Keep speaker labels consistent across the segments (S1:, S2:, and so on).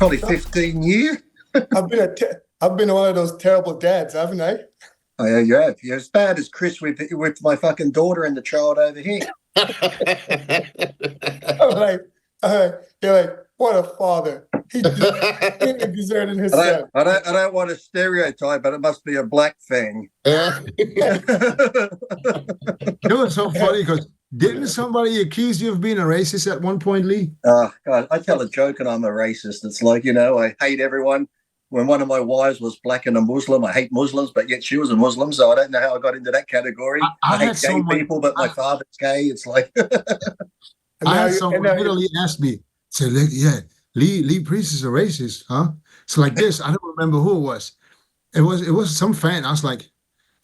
S1: Probably 15 years.
S2: I've been one of those terrible dads, haven't I?
S1: Oh, yeah, you have. You're as bad as Chris with my fucking daughter and the child over here.
S2: I'm like, you're like, what a father. He deserted his son.
S1: I don't want to stereotype, but it must be a black thing.
S3: It was so funny because didn't somebody accuse you of being a racist at one point, Lee?
S1: Oh, God, I tell a joke and I'm a racist. It's like, I hate everyone. When one of my wives was black and a Muslim, I hate Muslims, but yet she was a Muslim, so I don't know how I got into that category. I hate gay people, but my father's gay. It's like...
S3: I had someone literally ask me, say, yeah, Lee Priest is a racist, huh? It's like this. I don't remember who it was. It was some fan. I was like,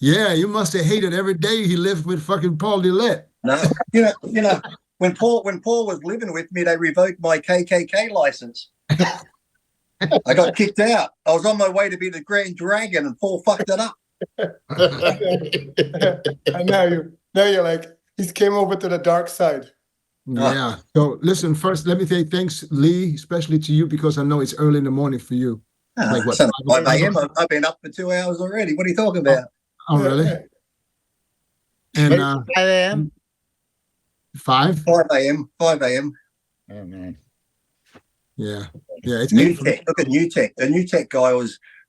S3: yeah, you must have hated every day he lived with fucking Paul Dillett.
S1: No, when Paul was living with me, they revoked my KKK license. I got kicked out. I was on my way to be the Grand Dragon, and Paul fucked it up.
S2: And now you're like, he's came over to the dark side.
S3: Yeah. So listen, first, let me say thanks, Lee, especially to you, because I know it's early in the morning for you.
S1: Like what? 5 a.m. I've been up for 2 hours already. What are you talking about?
S3: Oh, really? And
S4: 5 a.m.
S3: 5
S1: a.m. 5 a.m.
S4: Oh man.
S3: Yeah. It's
S1: New Tech. Look at New Tech. The New Tech guy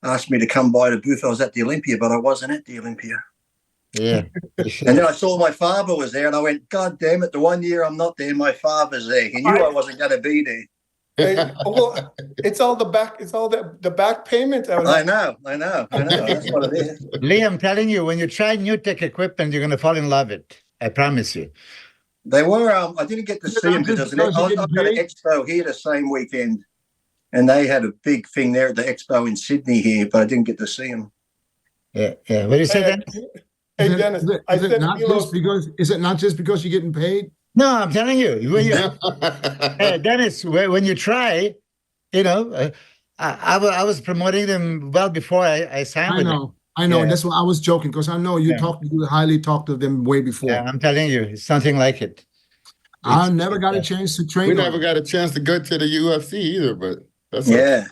S1: asked me to come by the booth. I was at the Olympia, but I wasn't at the Olympia.
S4: Yeah.
S1: And then I saw my father was there, and I went, God damn it! The 1 year I'm not there, my father's there. He knew I wasn't going to be there.
S2: Well, it's all the back. It's all the back payment.
S1: I know. That's what it is.
S4: Lee, I'm telling you, when you try new tech equipment, you're gonna fall in love with it. I promise you.
S1: They were. I didn't get to see them because I was at an expo here the same weekend, and they had a big thing there at the expo in Sydney here, but I didn't get to see them.
S4: Yeah. What do you say then?
S2: Hey, Dennis,
S3: is it not just because you're getting paid?
S4: No, I'm telling you. Dennis, when you try, I was promoting them well before I signed with them.
S3: I know. Yeah. That's why I was joking, because I know you highly talked to them way before.
S4: Yeah, I'm telling you, it's something like it.
S3: I never got a chance to train.
S5: We never got a chance to go to the UFC either, but that's
S1: yeah.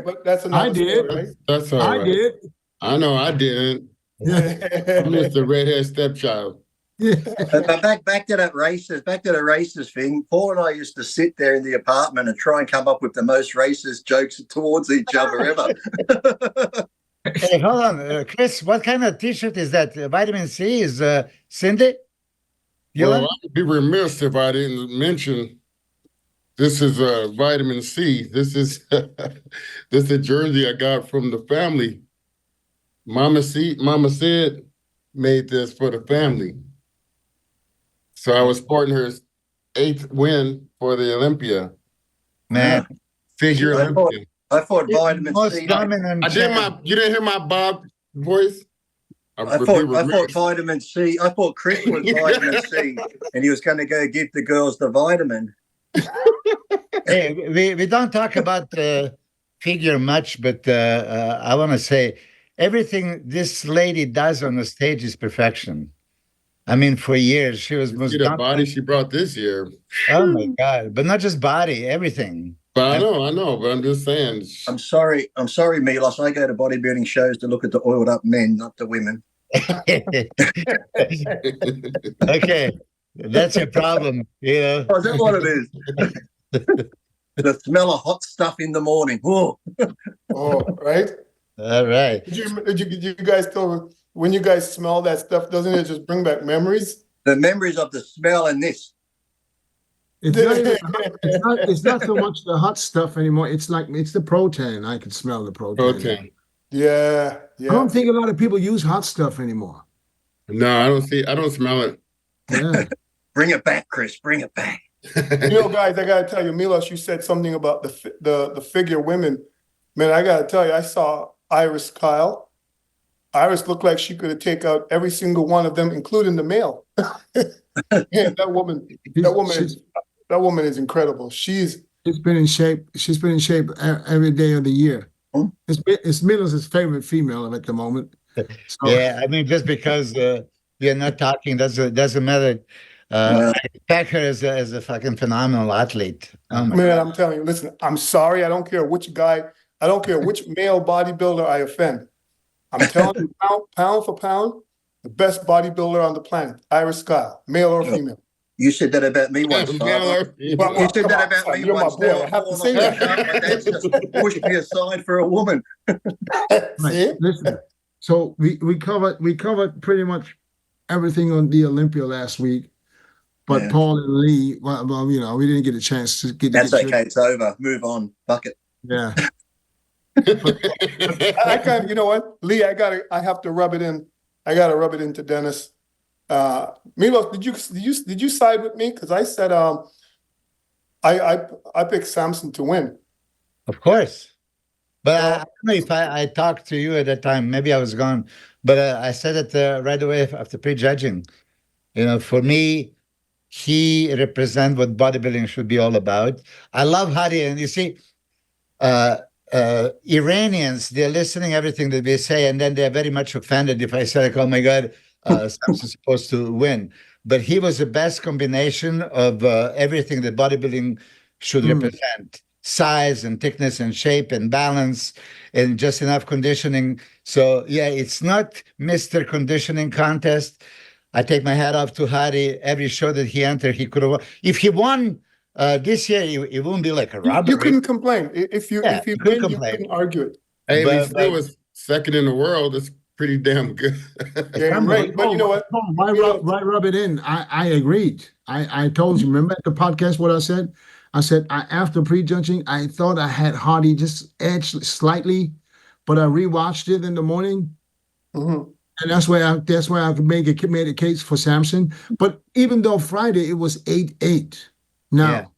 S2: But that's another story, right?
S5: That's all right.
S3: I did.
S5: I know I didn't. I'm just a redhead stepchild.
S3: Yeah.
S1: But back to the racist thing. Paul and I used to sit there in the apartment and try and come up with the most racist jokes towards each other ever.
S4: Hey, hold on, Chris. What kind of T-shirt is that? Vitamin C is Cindy?
S5: Well, I'd be remiss if I didn't mention this is vitamin C. This is a jersey I got from the family. Mama said made this for the family. So I was supporting her 8th win for the Olympia.
S4: Man,
S5: figure Olympia.
S1: I thought vitamin C.
S5: You didn't hear my Bob voice?
S1: I thought vitamin C. I thought Chris was vitamin C, and he was going to go give the girls the vitamin.
S4: Hey, we don't talk about figure much, but I want to say everything this lady does on the stage is perfection. I mean, for years she was.
S5: See the body she brought this year.
S4: Oh my God! But not just body, everything.
S5: But I know, but I'm just saying.
S1: I'm sorry, Milos. I go to bodybuilding shows to look at the oiled up men, not the women.
S4: Okay, that's your problem,
S1: Oh, is that what it is? The smell of hot stuff in the morning. Whoa.
S2: Oh, right.
S4: All right.
S2: Did you guys still, when you guys smell that stuff, doesn't it just bring back memories?
S1: The memories of the smell and this.
S3: It's not so much the hot stuff anymore. It's the protein. I can smell the protein.
S2: Yeah.
S3: I don't think a lot of people use hot stuff anymore.
S5: No, I don't smell it.
S3: Yeah.
S1: Bring it back, Chris. Bring it back.
S2: Guys, I gotta tell you, Milos, you said something about the figure women. Man, I gotta tell you, I saw Iris Kyle. Iris looked like she could have taken out every single one of them, including the male. Yeah, that woman is incredible. She's
S3: been in shape. She's been in shape every day of the year. It's Milos' favorite female at the moment.
S4: So. Yeah, I mean, just because we are not talking doesn't matter. I respect her as a fucking phenomenal athlete.
S2: Man, I'm telling you, listen, I'm sorry. I don't care which male bodybuilder I offend. I'm telling you, pound for pound, the best bodybuilder on the planet, Iris Kyle, male or female.
S1: You said that about me once, Father. You said that about me once.
S2: Boy, I have to say that.
S1: My dad's just pushed me aside for a woman.
S3: Right. Listen, so we covered pretty much everything on the Olympia last week, but Paul and Lee, well, we didn't get a chance to get.
S1: That's okay. It's over. Move on. Fuck it.
S3: Yeah.
S2: I kind of, you know what, Lee, I have to rub it in. I got to rub it into Dennis. Milos, did you side with me? Because I said I picked Samson to win.
S4: Of course, but I don't know if I talked to you at that time. Maybe I was gone, but I said it right away after prejudging. For me, he represents what bodybuilding should be all about. I love HADI, and you see, Iranians, they're listening everything that we say, and then they're very much offended if I say, like, oh my God, Samson's supposed to win. But he was the best combination of everything that bodybuilding should represent: size and thickness and shape and balance and just enough conditioning. So yeah, it's not Mr. Conditioning Contest. I take my hat off to HADI. Every show that he entered, he could have won. If he won this year, it wouldn't be like a robbery.
S2: You couldn't complain. If you win, you couldn't argue it.
S5: Hey, if he was second in the world, that's pretty damn good.
S2: Yeah, right. But you know what?
S3: Why rub it in? I agreed. I told you, remember at the podcast what I said? I said, after prejudging, I thought I had HADI just edged slightly, but I rewatched it in the morning.
S2: Mm-hmm.
S3: And that's why I could made a case for Samson. But even though Friday it was 8-8. Now,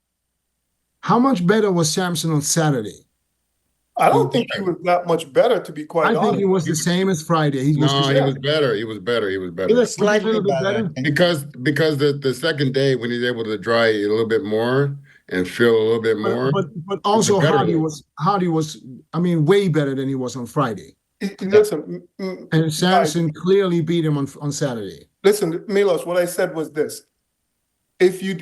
S3: how much better was Samson on Saturday?
S2: I don't think he was that much better, to be quite honest.
S3: I think he was the same as Friday.
S5: He was better. He was better.
S4: He was slightly better.
S5: Because the second day when he's able to dry a little bit more and feel a little bit more.
S3: But also HADI was way better than he was on Friday.
S2: Listen,
S3: and Samson clearly beat him on Saturday.
S2: Listen, Milos, what I said was this: if you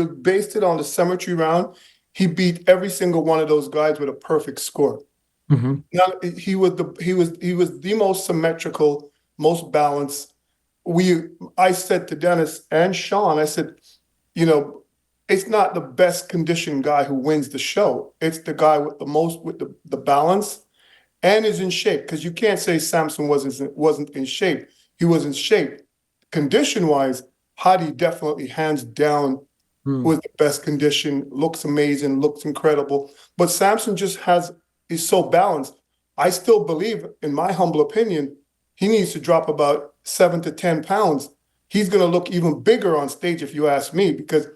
S2: based it on the symmetry round, he beat every single one of those guys with a perfect score.
S3: Mm-hmm.
S2: Now he was the most symmetrical, most balanced. I said to Dennis and Sean, I said, it's not the best conditioned guy who wins the show. It's the guy with the balance and is in shape. Because you can't say Samson wasn't in shape. He was in shape. Condition-wise, HADI definitely hands down was the best condition, looks amazing, looks incredible. But Samson just is so balanced. I still believe, in my humble opinion, he needs to drop about 7 to 10 pounds. He's going to look even bigger on stage, if you ask me, because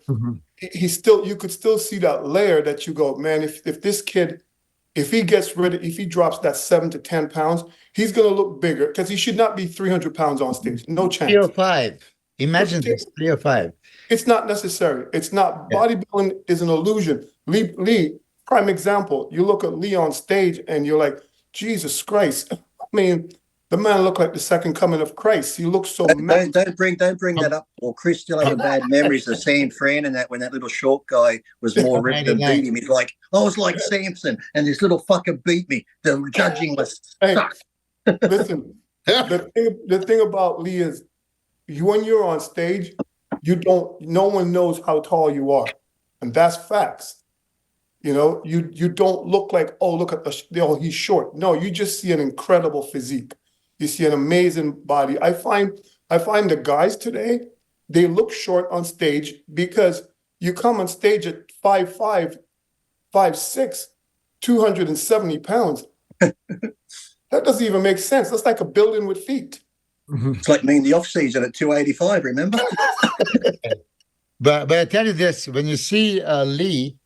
S2: you could still see that layer that you go, man, if this kid, if he drops that 7 to 10 pounds, he's going to look bigger, because he should not be 300 pounds on stage. No chance.
S4: 305. Imagine this, 305.
S2: It's not necessary. It's not. Bodybuilding is an illusion. Lee, prime example. You look at Lee on stage and you're like, Jesus Christ. I mean, the man looked like the second coming of Christ. He looks so
S1: don't bring that up. Or Chris still have bad memories of San Fran and that when that little short guy was more ripped and beat him. He's like, I was like Samson and this little fucker beat me. The judging was sucked.
S2: Listen, the thing about Lee is when you're on stage, no one knows how tall you are. And that's facts. You don't look like, oh, look at he's short. No, you just see an incredible physique. You see an amazing body. I find the guys today, they look short on stage because you come on stage at 5'5", 5'6", 270 pounds. That doesn't even make sense. That's like a building with feet.
S1: It's like me in the off season at 285, remember?
S4: But I tell you this, when you see Lee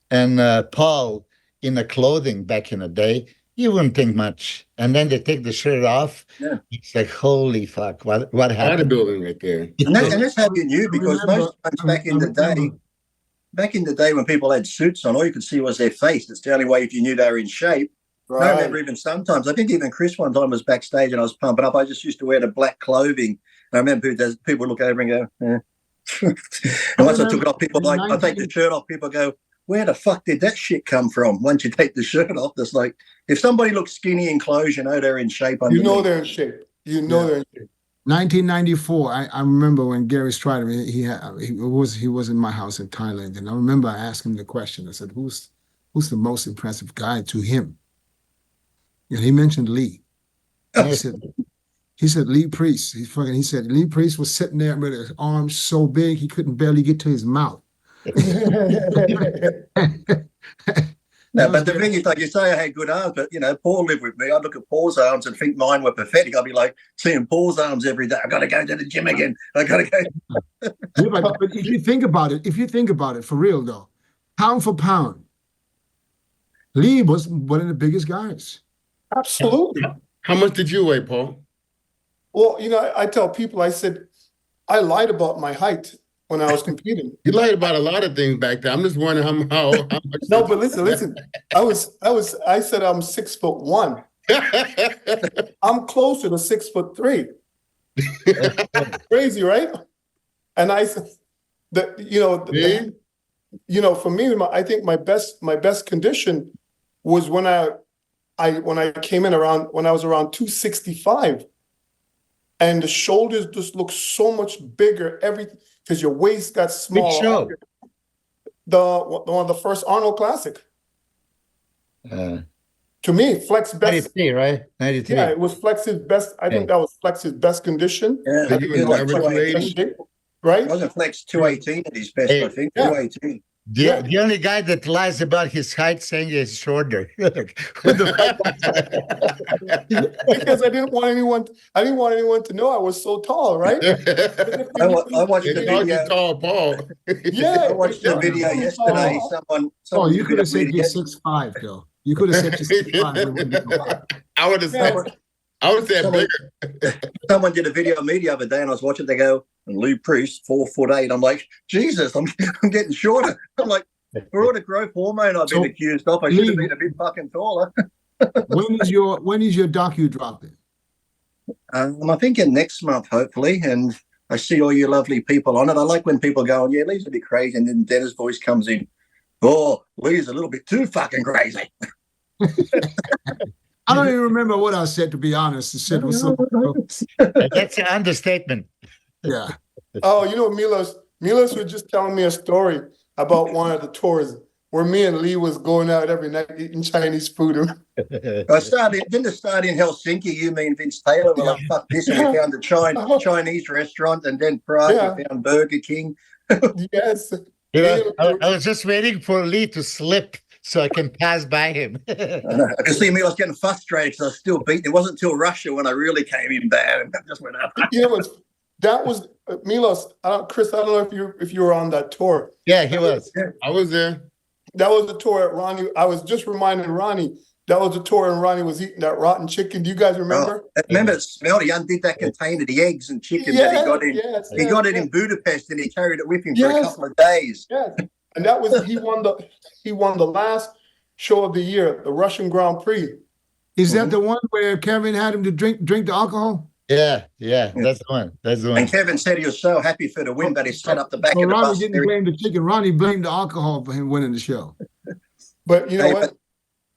S4: and Paul in the clothing back in the day, you wouldn't think much. And then they take the shirt off. Yeah. It's like, holy fuck, what happened?
S5: Bodybuilding right there.
S1: And that's how you knew, because most times back in the day when people had suits on, all you could see was their face. That's the only way if you knew they were in shape. Right. I remember even sometimes, I think even Chris one time was backstage and I was pumping up. I just used to wear the black clothing. And I remember people look over and go, And once I took it off, people like, I take the shirt off, people go, where the fuck did that shit come from? Once you take the shirt off, it's like, if somebody looks skinny in clothes, you know they're in shape.
S2: You know they're in shape. You know they're in shape.
S3: 1994. I remember when Gary Strider, he was in my house in Thailand, and I remember I asked him the question. I said, "Who's the most impressive guy to him?" And he mentioned Lee. He said Lee Priest. He said Lee Priest was sitting there with his arms so big he couldn't barely get to his mouth.
S1: No, but the thing is, like you say, I had good arms, but you know, Paul lived with me. I'd look at Paul's arms and think mine were pathetic. I'd be like seeing Paul's arms every day. I got to go to the gym again. I got to go.
S3: But if you think about it, for real though, pound for pound, Lee was one of the biggest guys.
S2: Absolutely.
S5: How much did you weigh, Paul?
S2: Well, you know, I tell people, I said, I lied about my height when I was competing.
S5: You lied about a lot of things back then. I'm just wondering how much.
S2: No, but listen. I said I'm 6'1". I'm closer to 6'3". Crazy, right? And I said that, you know, for me, I think my best condition was when I came in when I was around 265. And the shoulders just look so much bigger, everything, because your waist got smaller.
S4: Which show?
S2: One of the first Arnold Classic. To me, Flex best.
S4: 93, right? 93.
S2: Yeah, it was Flex's best. I think that was Flex's best condition.
S1: Yeah,
S5: So you was
S1: like
S5: average
S1: 218.
S2: Right?
S1: Wasn't Flex 218 at his best, I think.
S2: Yeah.
S1: 218.
S4: The only guy that lies about his height saying he's shorter.
S2: Because I didn't want anyone to know I was so tall, right?
S1: I watched the video.
S5: Tall, Paul.
S2: Yeah,
S1: I watched the video yesterday. Someone
S3: You could have said you're 6'5", though. You could have said you're 6'5".
S5: I would have said bigger.
S1: Someone did a video of me the other day, and I was watching. They go, and Lou Priest, 4'8". I'm like, Jesus, I'm getting shorter. I'm like, for all the growth hormone I've been accused of, I should have been a bit fucking taller.
S3: When is your docu dropping?
S1: I'm thinking next month, hopefully, and I see all you lovely people on it. I like when people go, yeah, Lee's a bit crazy, and then Dennis' voice comes in. Oh, Lee's a little bit too fucking crazy.
S3: I don't even remember what I said, to be honest. I said,
S4: That's an understatement.
S3: Yeah.
S2: Oh, you know, Milos was just telling me a story about one of the tours where me and Lee was going out every night eating Chinese food.
S1: Didn't it start in Helsinki? You mean Vince Taylor? Well, like, fuck this, and we found a Chinese restaurant, and then Prague we found Burger King.
S2: Yes.
S4: I was just waiting for Lee to slip so I can pass by him.
S1: I could see me. I was getting frustrated because I was still beaten. It wasn't until Russia when I really came in bad, and that just went up.
S2: You know, that was Milos. Chris, I don't know if you were on that tour.
S4: Yeah, he was.
S5: I was there.
S2: That was the tour at Ronnie. I was just reminding Ronnie. That was the tour and Ronnie was eating that rotten chicken. Do you guys remember?
S1: Remember it smelled. He undid that container, the eggs and chicken that he got in. He got it in Budapest, and he carried it with him for a couple of days.
S2: Yes. And that was he won the last show of the year, the Russian Grand Prix.
S3: Is that the one where Kevin had him to drink the alcohol?
S4: Yeah, that's the one. That's the one.
S1: And Kevin said he was so happy for the win that he sat up the back of the
S3: Ronnie
S1: bus.
S3: didn't blame the chicken. Ronnie blamed the alcohol for him winning the show.
S2: But you know what?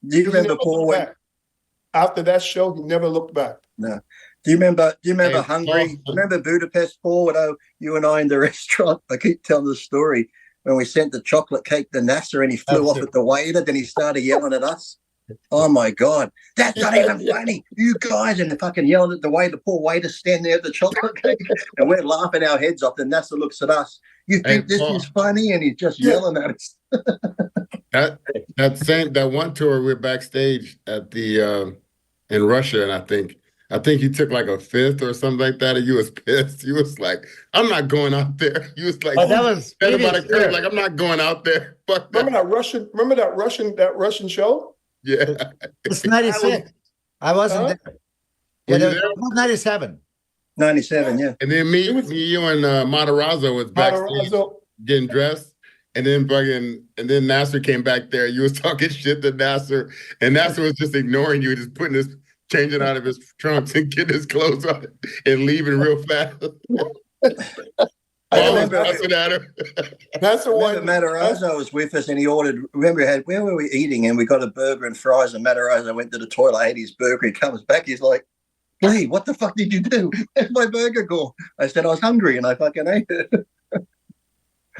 S1: Do you remember Paul?
S2: After that show, he never looked back.
S1: No. Do you remember Hungary? Remember Budapest, Paul? You and I in the restaurant. I keep telling the story when we sent the chocolate cake to NASSER and he flew off at the waiter. Then he started yelling at us. Oh my God, that's not even funny. You guys, and fucking yelling at the poor waiter standing there at the chocolate cake, and we're laughing our heads off. And NASSER looks at us. You think this is funny? And he's just yelling at us.
S5: that one tour we're backstage at the in Russia, and I think he took like a fifth or something like that, and you was pissed. You was like, I'm not going out there. You was like,
S4: that was
S5: like, I'm not going out there. Fuck that.
S2: Remember that Russian show?
S5: Yeah.
S4: It's 96. I wasn't there. Yeah,
S5: Were you there?
S4: 97.
S1: 97, yeah.
S5: And then me, you and Matarazzo was backstage getting dressed. And then NASSER came back there. You was talking shit to NASSER, and NASSER was just ignoring you, just changing out of his trunks and getting his clothes on and leaving real fast.
S1: I remember
S5: cussing at her.
S2: That's the one.
S1: Matarazzo was with us, and he ordered. Remember, where were we eating? And we got a burger and fries. And Matarazzo went to the toilet, ate his burger. He comes back. He's like, "Lee, what the fuck did you do? Where's my burger gone?" I said, "I was hungry, and I fucking ate it."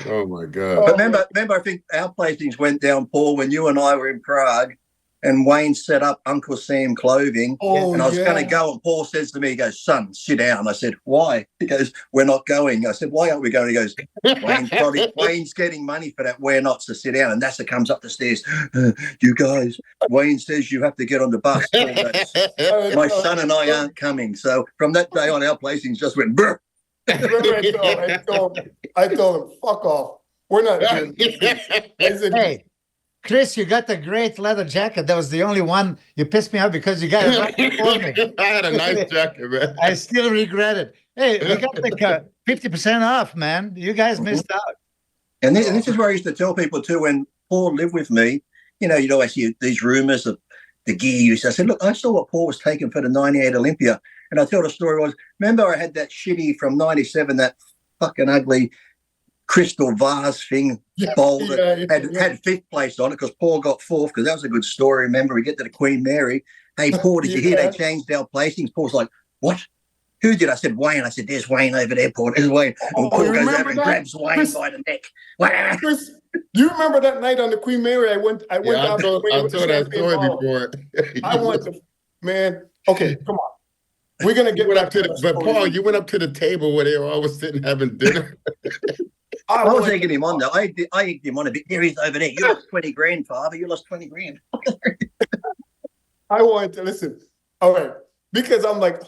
S5: Oh my God!
S1: But remember, I think our placings went down, Paul, when you and I were in Prague. And Wayne set up Uncle Sam Clothing, and I was going to go, and Paul says to me, he goes, "Son, sit down." I said, "Why?" He goes, "We're not going." I said, "Why aren't we going?" He goes, Wayne's getting money for that. We're not, to sit down. And Nasser comes up the stairs. "You guys, Wayne says you have to get on the bus." Paul goes, "My son and I aren't coming." So from that day on, our placings just went, brr.
S2: I told him, "Fuck off. We're not doing this." I said,
S4: "Hey, Chris, you got the great leather jacket. That was the only one. You pissed me off because you got it right before me."
S5: I had a nice jacket, man.
S4: I still regret it. Hey, we got like 50% off, man. You guys missed out.
S1: And this is where I used to tell people too, when Paul lived with me, you'd always hear these rumors of the gear use. I said, "Look, I saw what Paul was taking for the 98 Olympia." And I tell the story was, remember I had that shitty from 97, that fucking ugly crystal vase thing, bowl that had fifth place on it because Paul got fourth, because that was a good story. Remember, we get to the Queen Mary. "Hey, Paul, did you hear they changed our placings?" Paul's like, "What? Who did?" I said, "Wayne." I said, "There's Wayne over there, Paul. There's Wayne." And Paul goes over and grabs Wayne by the neck.
S2: Chris, you remember that night on the Queen Mary? I went down.
S5: I told that story before.
S2: I went to, man. Okay, come on. We're gonna get back to
S5: but Paul, you went up to the table where they were all sitting having dinner.
S1: I was egging him on though. I egged him on a bit. There he is over there. You lost 20 grand, Father. You lost 20 grand.
S2: I wanted to listen. All right. Because I'm like,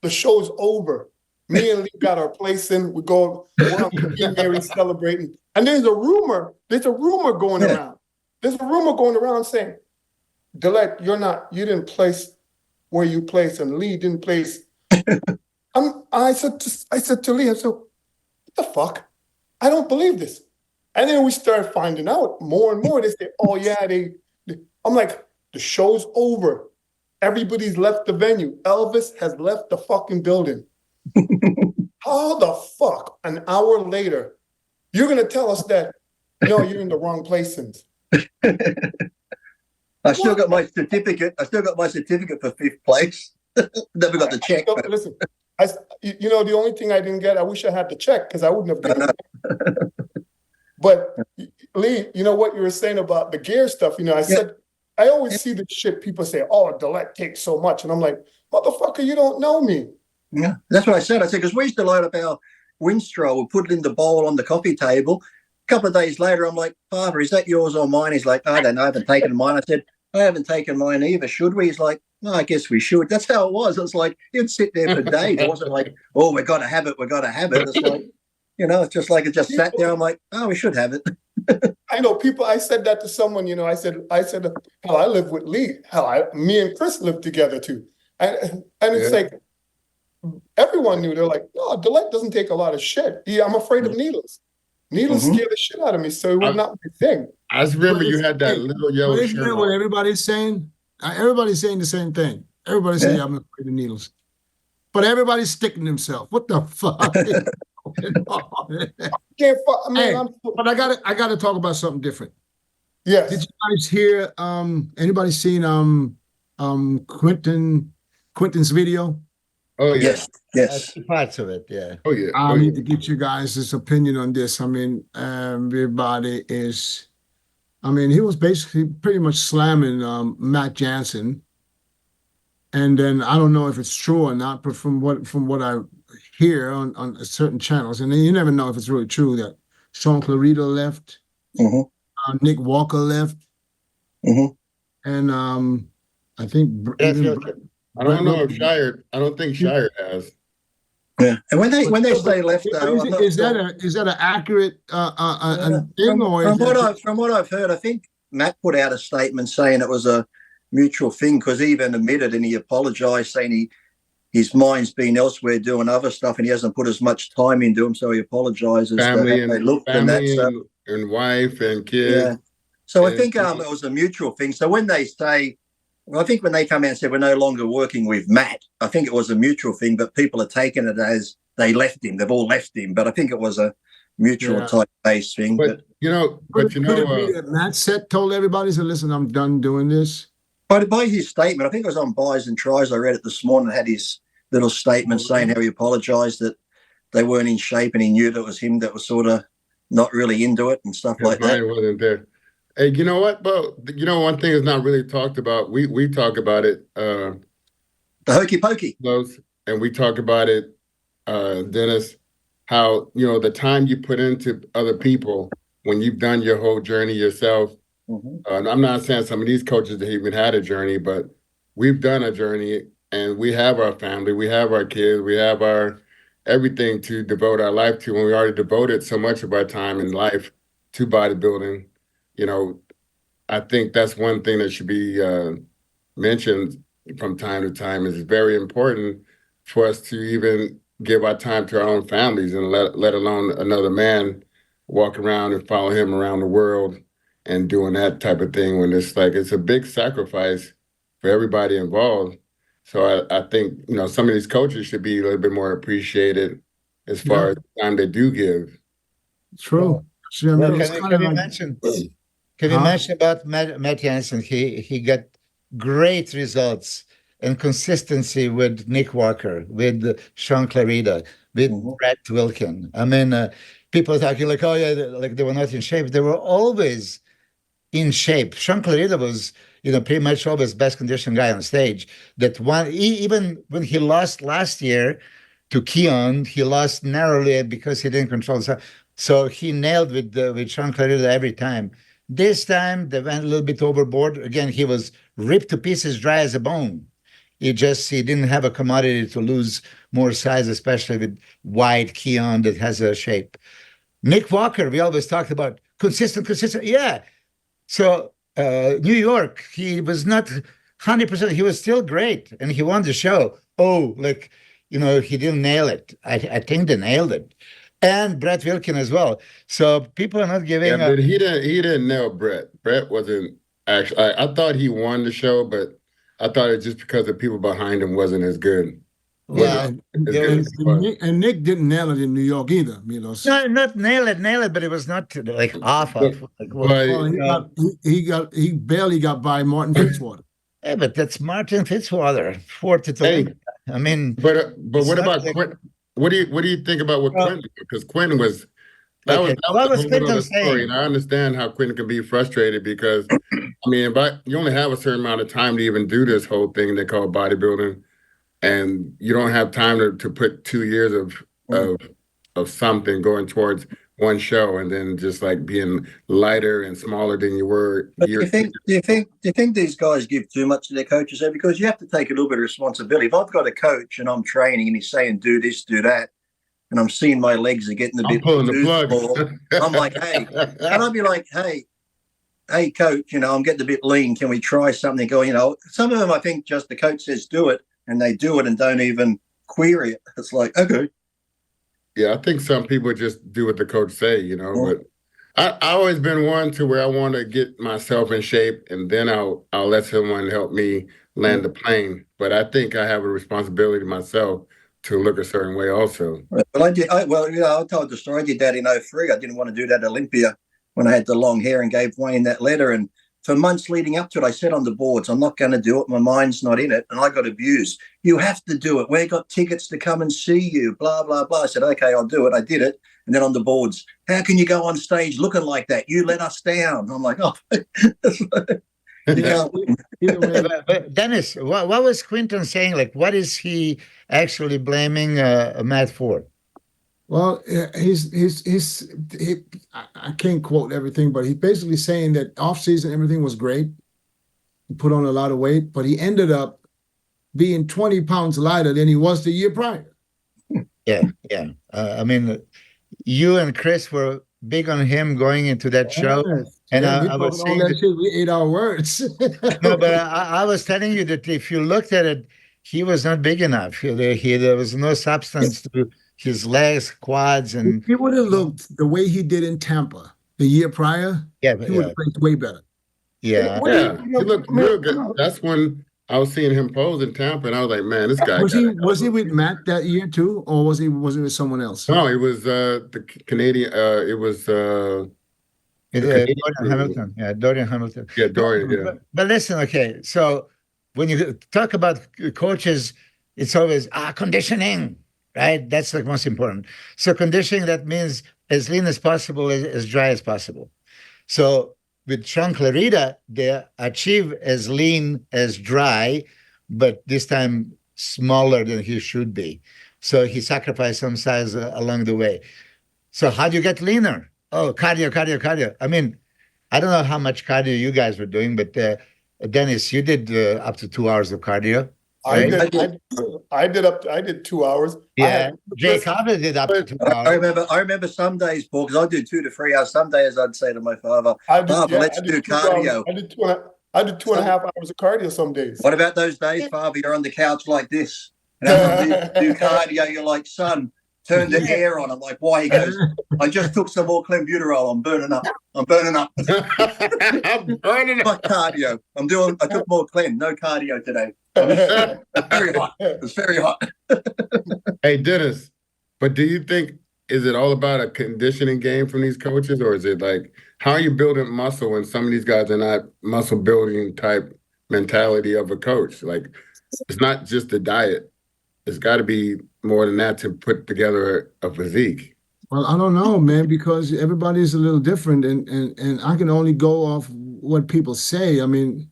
S2: the show's over. Me and Lee got our place in. We're on Queen Mary celebrating. And there's a rumor going around. There's a rumor going around saying, "Dillett, you didn't place where you placed, and Lee didn't place." I said to Lee, I said, "What the fuck? I don't believe this." And then we started finding out more and more. They say, "Oh yeah, I'm like, the show's over. Everybody's left the venue. Elvis has left the fucking building." How the fuck, an hour later, you're gonna tell us that, no, you're in the wrong placings?
S1: I still got my certificate. For fifth place. Never got the check.
S2: Listen, the only thing I didn't get, I wish I had the check, because I wouldn't have given it. But Lee, you know what you were saying about the gear stuff? I said, I always see the shit people say, "Oh, Dillett takes so much." And I'm like, motherfucker, you don't know me.
S1: Yeah, that's what I said. I said, because we used to load up our Winstrol, we put it in the bowl on the coffee table. A couple of days later, I'm like, "Father, is that yours or mine?" He's like, "I don't know. I haven't taken mine." I said, "I haven't taken mine either. Should we?" He's like, "No, I guess we should." That's how it was. It's like, he'd sit there for days. It wasn't like, "Oh, we got to have it. We got to have it." It's like, it's just like it just sat there. I'm like, "Oh, we should have it."
S2: I know people. I said that to someone. I said, "Hell, I live with Lee. Hell, me and Chris live together too." And it's like, everyone knew. They're like, "No, Dillett doesn't take a lot of shit. I'm afraid of needles. Needles scare the shit out of me, so it would not be a thing."
S5: I just remember you had that little yellow shirt.
S3: Isn't that what everybody's saying? Everybody's saying the same thing. Everybody's saying, "I'm afraid of needles," but everybody's sticking themselves. What the fuck? But I gotta talk about something different.
S2: Yes.
S3: Did you guys hear? Anybody seen Quinton's video?
S5: Oh
S1: yes.
S4: Parts of it, yeah.
S5: Oh yeah.
S3: I need to get you guys' opinion on this. I mean, everybody is. I mean, he was basically pretty much slamming Matt Jansen, and then I don't know if it's true or not, but from what I hear on certain channels, and then you never know if it's really true, that Sean Clarito left, Nick Walker left, and I think
S5: I don't know if Shire. I don't think Shire has.
S1: Yeah, and when they say left, though,
S3: is that an accurate thing, or
S1: from what I've heard, I think Matt put out a statement saying it was a mutual thing, because he even admitted and he apologized, saying his mind's been elsewhere doing other stuff and he hasn't put as much time into them, so he apologizes.
S5: Family and wife and kids.
S1: Yeah. So I think it was a mutual thing. So when they say, I think when they come out and said we're no longer working with Matt, I think it was a mutual thing, but people are taking it as they left him. They've all left him. But I think it was a mutual type base thing.
S5: But
S3: could it be that Matt Set told everybody, "So listen, I'm done doing this"?
S1: By his statement, I think it was on Buys and Tries. I read it this morning. Had his little statement saying how he apologised that they weren't in shape, and he knew that it was him that was sort of not really into it and stuff like that.
S5: Wasn't there. Hey, you know what, Bo? One thing is not really talked about. We talk about it.
S1: The hokey pokey.
S5: And we talk about it, Dennis, how, the time you put into other people when you've done your whole journey yourself. And I'm not saying some of these coaches that even had a journey, but we've done a journey, and we have our family, we have our kids, we have our everything to devote our life to, and we already devoted so much of our time and life to bodybuilding. I think that's one thing that should be mentioned from time to time. Is very important for us to even give our time to our own families, and let alone another man walk around and follow him around the world and doing that type of thing, when it's a big sacrifice for everybody involved. So I think, some of these coaches should be a little bit more appreciated as far as the time they do give.
S3: True.
S4: Can we mention about Matt Jansen? He got great results and consistency with Nick Walker, with Sean Clarida, with Brett Wilkin. I mean, people talking like, oh yeah, like they were not in shape. They were always in shape. Sean Clarida was, pretty much always best conditioned guy on stage. Even when he lost last year to Keon, he lost narrowly because he didn't control himself. So he nailed with Sean Clarida every time. This time they went a little bit overboard. Again, he was ripped to pieces, dry as a bone. He didn't have a commodity to lose more size, especially with wide Keon that has a shape. Nick Walker, we always talked about consistent. Yeah. So New York, he was not 100%. He was still great, and he won the show. He didn't nail it. I think they nailed it. And Brett Wilkin as well. So people are not giving.
S5: Yeah, but he didn't nail Brett. Brett wasn't actually. I thought he won the show, but I thought it just because the people behind him wasn't as good.
S3: Yeah, and Nick didn't nail it in New York either, Milos.
S4: No, not nail it, but it was not like off.
S3: He barely got by Martin Fitzwater.
S4: Yeah, but that's Martin Fitzwater, fourth to Olympia. I mean,
S5: but what about Quinton? What do you think about what Quinton? Because Quinton was that was a whole other story, and I understand how Quinton can be frustrated because you only have a certain amount of time to even do this whole thing they call bodybuilding. And you don't have time to put 2 years of something going towards one show, and then just like being lighter and smaller than you were.
S1: Do you think these guys give too much to their coaches there? Because you have to take a little bit of responsibility. If I've got a coach and I'm training and he's saying do this, do that, and I'm seeing my legs are getting a bit
S5: pulling the plug.
S1: I'm like, hey, and I'd be like, hey, coach, I'm getting a bit lean. Can we try something? Some of them I think just the coach says do it, and they do it and don't even query it. It's like, okay.
S5: Yeah, I think some people just do what the coach say, but I always been one to where I want to get myself in shape, and then I'll let someone help me land the plane. But I think I have a responsibility myself to look a certain way also.
S1: But I told the story. I did that in 2003. I didn't want to do that at Olympia when I had the long hair and gave Wayne that letter. And for months leading up to it, I said on the boards, I'm not going to do it. My mind's not in it. And I got abused. You have to do it. We got tickets to come and see you, blah, blah, blah. I said, okay, I'll do it. I did it. And then on the boards, how can you go on stage looking like that? You let us down. I'm like, oh.
S4: But Dennis, what was Quinton saying? Like, what is he actually blaming Matt for?
S3: Well, I can't quote everything, but he's basically saying that off-season everything was great. He put on a lot of weight, but he ended up being 20 pounds lighter than he was the year prior.
S4: Yeah. You and Chris were big on him going into that show. And I was saying
S3: that shit, we ate our words.
S4: No, but I was telling you that if you looked at it, he was not big enough. There was no substance to his legs, quads, and
S3: if he would have looked the way he did in Tampa the year prior, he would have played way better.
S4: Yeah.
S5: He looked real good. That's when I was seeing him pose in Tampa, and I was like, man, this guy.
S3: Was he with Matt that year too, or was he with someone else?
S5: No, it was the Canadian. It was
S4: Dorian Hamilton. Yeah, Dorian Hamilton.
S5: Yeah, Dorian. Yeah.
S4: But listen, okay. So when you talk about coaches, it's always conditioning, right? That's the most important. So conditioning, that means as lean as possible, as dry as possible. So with Sean Clarita, they achieve as lean as dry, but this time smaller than he should be. So he sacrificed some size along the way. So how do you get leaner? Oh, cardio, cardio, cardio. I mean, I don't know how much cardio you guys were doing, but Dennis, you did up to 2 hours of cardio. Right?
S2: I did 2 hours.
S4: Yeah, Jay Carver did up to 2 hours.
S1: I remember some days, Paul, because I do 2 to 3 hours. Some days I'd say to my father, let's do cardio.
S2: I did 2.5 hours of cardio some days.
S1: What about those days, Father, you're on the couch like this? And after you do cardio, you're like, son, turn the air on. I'm like, why? He goes, I just took some more clenbuterol. I'm burning up. I'm burning up.
S5: I'm burning up.
S1: Not cardio. I took more clen. No cardio today. It's very hot. It's very hot.
S5: Hey, Dennis, but do you think, is it all about a conditioning game from these coaches, or is it like, how are you building muscle when some of these guys are not muscle building type mentality of a coach? Like, it's not just the diet. It's got to be more than that to put together a physique.
S3: Well, I don't know, man, because everybody's a little different, and I can only go off what people say. I mean,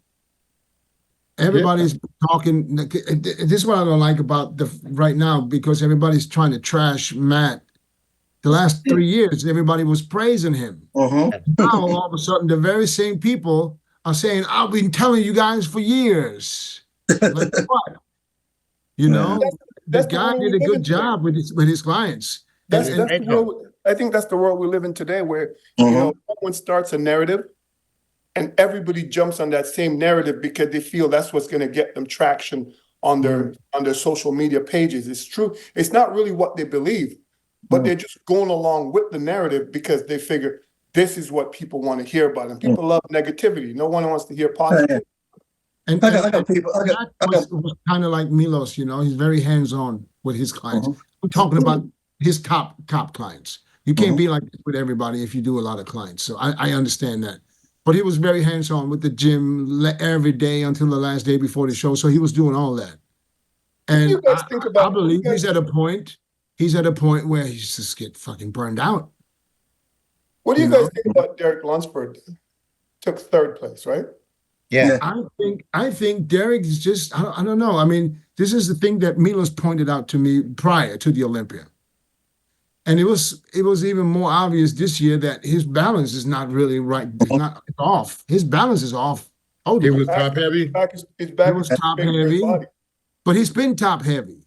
S3: everybody's talking. This is what I don't like about right now, because everybody's trying to trash Matt. The last 3 years, everybody was praising him. Now, all of a sudden, the very same people are saying, I've been telling you guys for years. Like what? You know, the guy did a good job with his clients.
S2: I think that's the world we live in today, where you know, someone starts a narrative and everybody jumps on that same narrative because they feel that's what's going to get them traction on their social media pages. It's true. It's not really what they believe, but they're just going along with the narrative because they figure this is what people want to hear about. And people love negativity. No one wants to hear positive.
S3: And was kind of like Milos, you know, he's very hands-on with his clients. I'm talking about his top clients. You can't be like this with everybody if you do a lot of clients. So I understand that. But he was very hands-on with the gym every day until the last day before the show. So he was doing all that. And I believe he's at a point where he's just get fucking burned out.
S2: What do you guys think about Derek Lunsford? Took 3rd place, right?
S4: Yeah.
S3: I think Derek is just, I don't know. I mean, this is the thing that Milos pointed out to me prior to the Olympia. And it was even more obvious this year that his balance is not really right. It's off. His balance is off.
S5: He was top heavy.
S2: His back
S3: was top heavy, but he's been top heavy.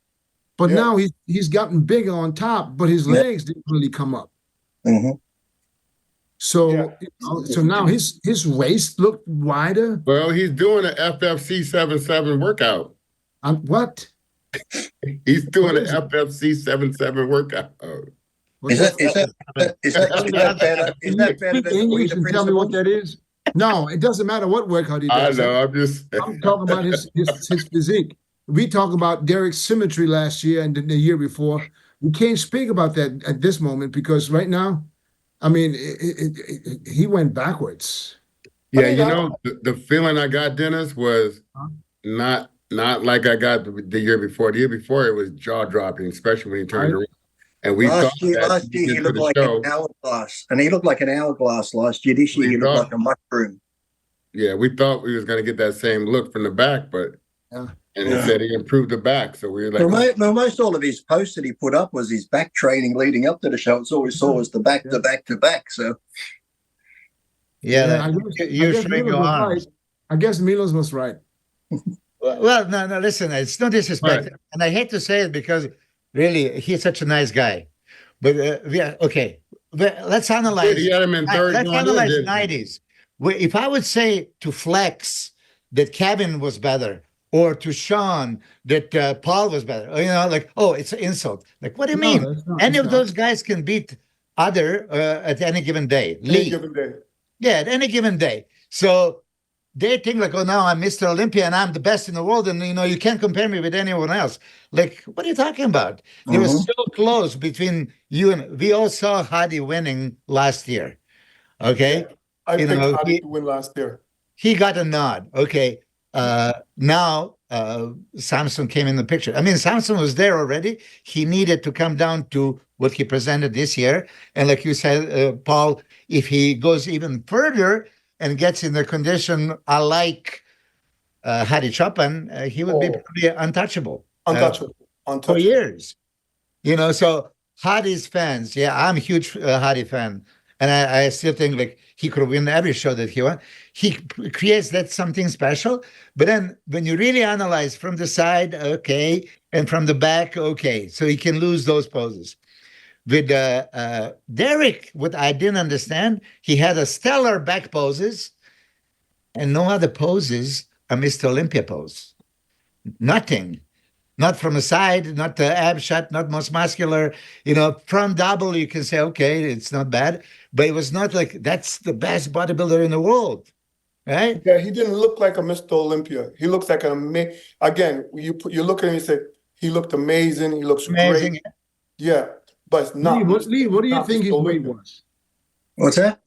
S3: But now he's gotten bigger on top, but his legs didn't really come up. So so now his waist looked wider.
S5: Well, he's doing an FFC 77 workout.
S3: What?
S5: He's doing an FFC 77 workout.
S1: Is that better? Is that better than
S3: English and tell me what that is? No, it doesn't matter what workout he does.
S5: I know.
S3: I'm talking about his physique. We talked about Derek's symmetry last year and the year before. We can't speak about that at this moment because right now, I mean, he went backwards.
S5: Yeah, you know, the feeling I got, Dennis, was not like I got the year before. The year before, it was jaw dropping, especially when he turned around. And we
S1: last year he looked like an hourglass, and he looked like an hourglass last year. This year he looked like a mushroom.
S5: Yeah, we thought we was going to get that same look from the back, but and he said he improved the back, so we were like,
S1: most all of his posts that he put up was his back training leading up to the show. It's all we saw was the back to back to back. So
S4: you shrink your arms.
S3: I guess Milos was right.
S4: Well, no, listen, it's no disrespect, and I hate to say it because really he's such a nice guy, but let's analyze.
S5: He had him in third.
S4: Let's analyze 90s. If I would say to Flex that Kevin was better, or to Sean that Paul was better, you know, like, oh, it's an insult. Like, what do you mean? Any of those guys can beat other at any given day.
S2: Any given day.
S4: Yeah, at any given day. So they think like, oh, now I'm Mr. Olympia and I'm the best in the world, and you can't compare me with anyone else. Like, what are you talking about? It was so close between you and we all saw Hadi winning last year. Okay,
S2: yeah, I picked Hadi to win last year.
S4: He got a nod. Okay, now SAMSON came in the picture. I mean, SAMSON was there already. He needed to come down to what he presented this year, and like you said, Paul, if he goes even further and gets in the condition I like Hadi Chopin, he would be probably untouchable.
S2: Untouchable.
S4: For years. So Hadi's fans, yeah, I'm a huge Hadi fan. And I still think like he could win every show that he won. He creates that something special. But then when you really analyze from the side, okay, and from the back, okay. So he can lose those poses. With Derek, what I didn't understand, he had a stellar back poses and no other poses a Mr. Olympia pose. Nothing. Not from a side, not the ab shot, not most muscular. From double, you can say, okay, it's not bad. But it was not like, that's the best bodybuilder in the world, right?
S2: Yeah, he didn't look like a Mr. Olympia. He looks like again, you look at him and say, he looked amazing. He looks amazing. Great. Yeah, but it's not.
S3: Lee, what do you think his weight was?
S1: What's that?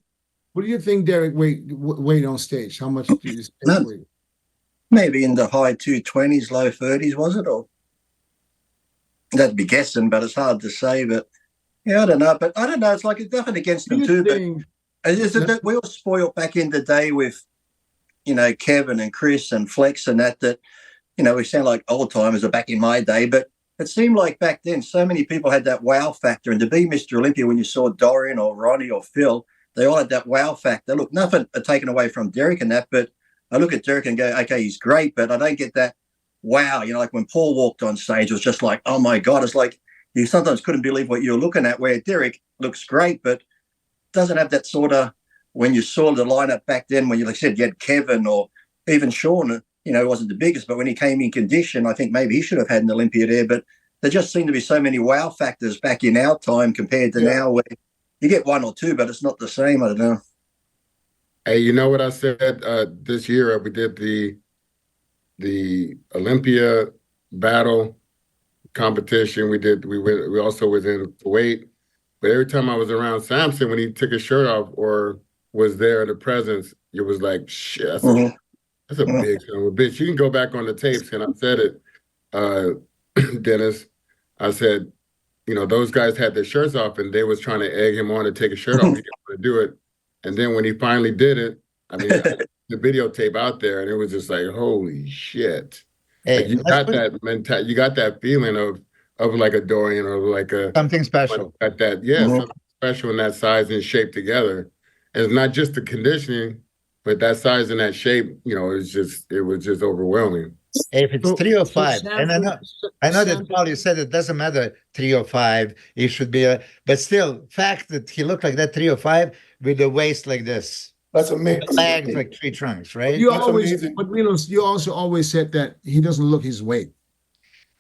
S3: What do you think Derek weighed on stage? How much did he weigh?
S1: Maybe in the high 220s, low 30s, was it? Or that'd be guessing, but it's hard to say. But yeah, I don't know. But I don't know. It's like it's nothing against them too. But is it that we were spoiled back in the day with, Kevin and Chris and Flex and that we sound like old timers are back in my day. But it seemed like back then so many people had that wow factor. And to be Mr. Olympia, when you saw Dorian or Ronnie or Phil, they all had that wow factor. Look, nothing taken away from Derek and that, but I look at Derek and go, okay, he's great, but I don't get that wow. Like when Paul walked on stage, it was just like, oh my God. It's like you sometimes couldn't believe what you were looking at, where Derek looks great, but doesn't have that sort of, when you saw the lineup back then, when you said you had Kevin or even Sean, he wasn't the biggest, but when he came in condition, I think maybe he should have had an Olympia there, but there just seemed to be so many wow factors back in our time compared to now, where you get one or two, but it's not the same. I don't know.
S5: Hey, you know what I said this year? We did the Olympia battle competition. We also was in Kuwait. But every time I was around Samson, when he took his shirt off or was there in the presence, it was like, shit, that's a big son of a bitch. You can go back on the tapes, and I said it, Dennis. I said, those guys had their shirts off, and they was trying to egg him on to take his shirt off. He didn't want to do it. And then when he finally did it, I mean, the videotape out there, and it was just like, holy shit.
S4: Hey,
S5: like you got that mentality, you got that feeling of like a Dorian or like a
S4: something special.
S5: At that, something special in that size and shape together. And it's not just the conditioning, but that size and that shape, it was just overwhelming.
S4: If it's 305, and I know that Paul, you said it doesn't matter 305, it should be but still, fact that he looked like that 305 with the waist like this.
S2: That's amazing.
S4: Legs like tree trunks, right?
S3: But Milos, you also always said that he doesn't look his weight.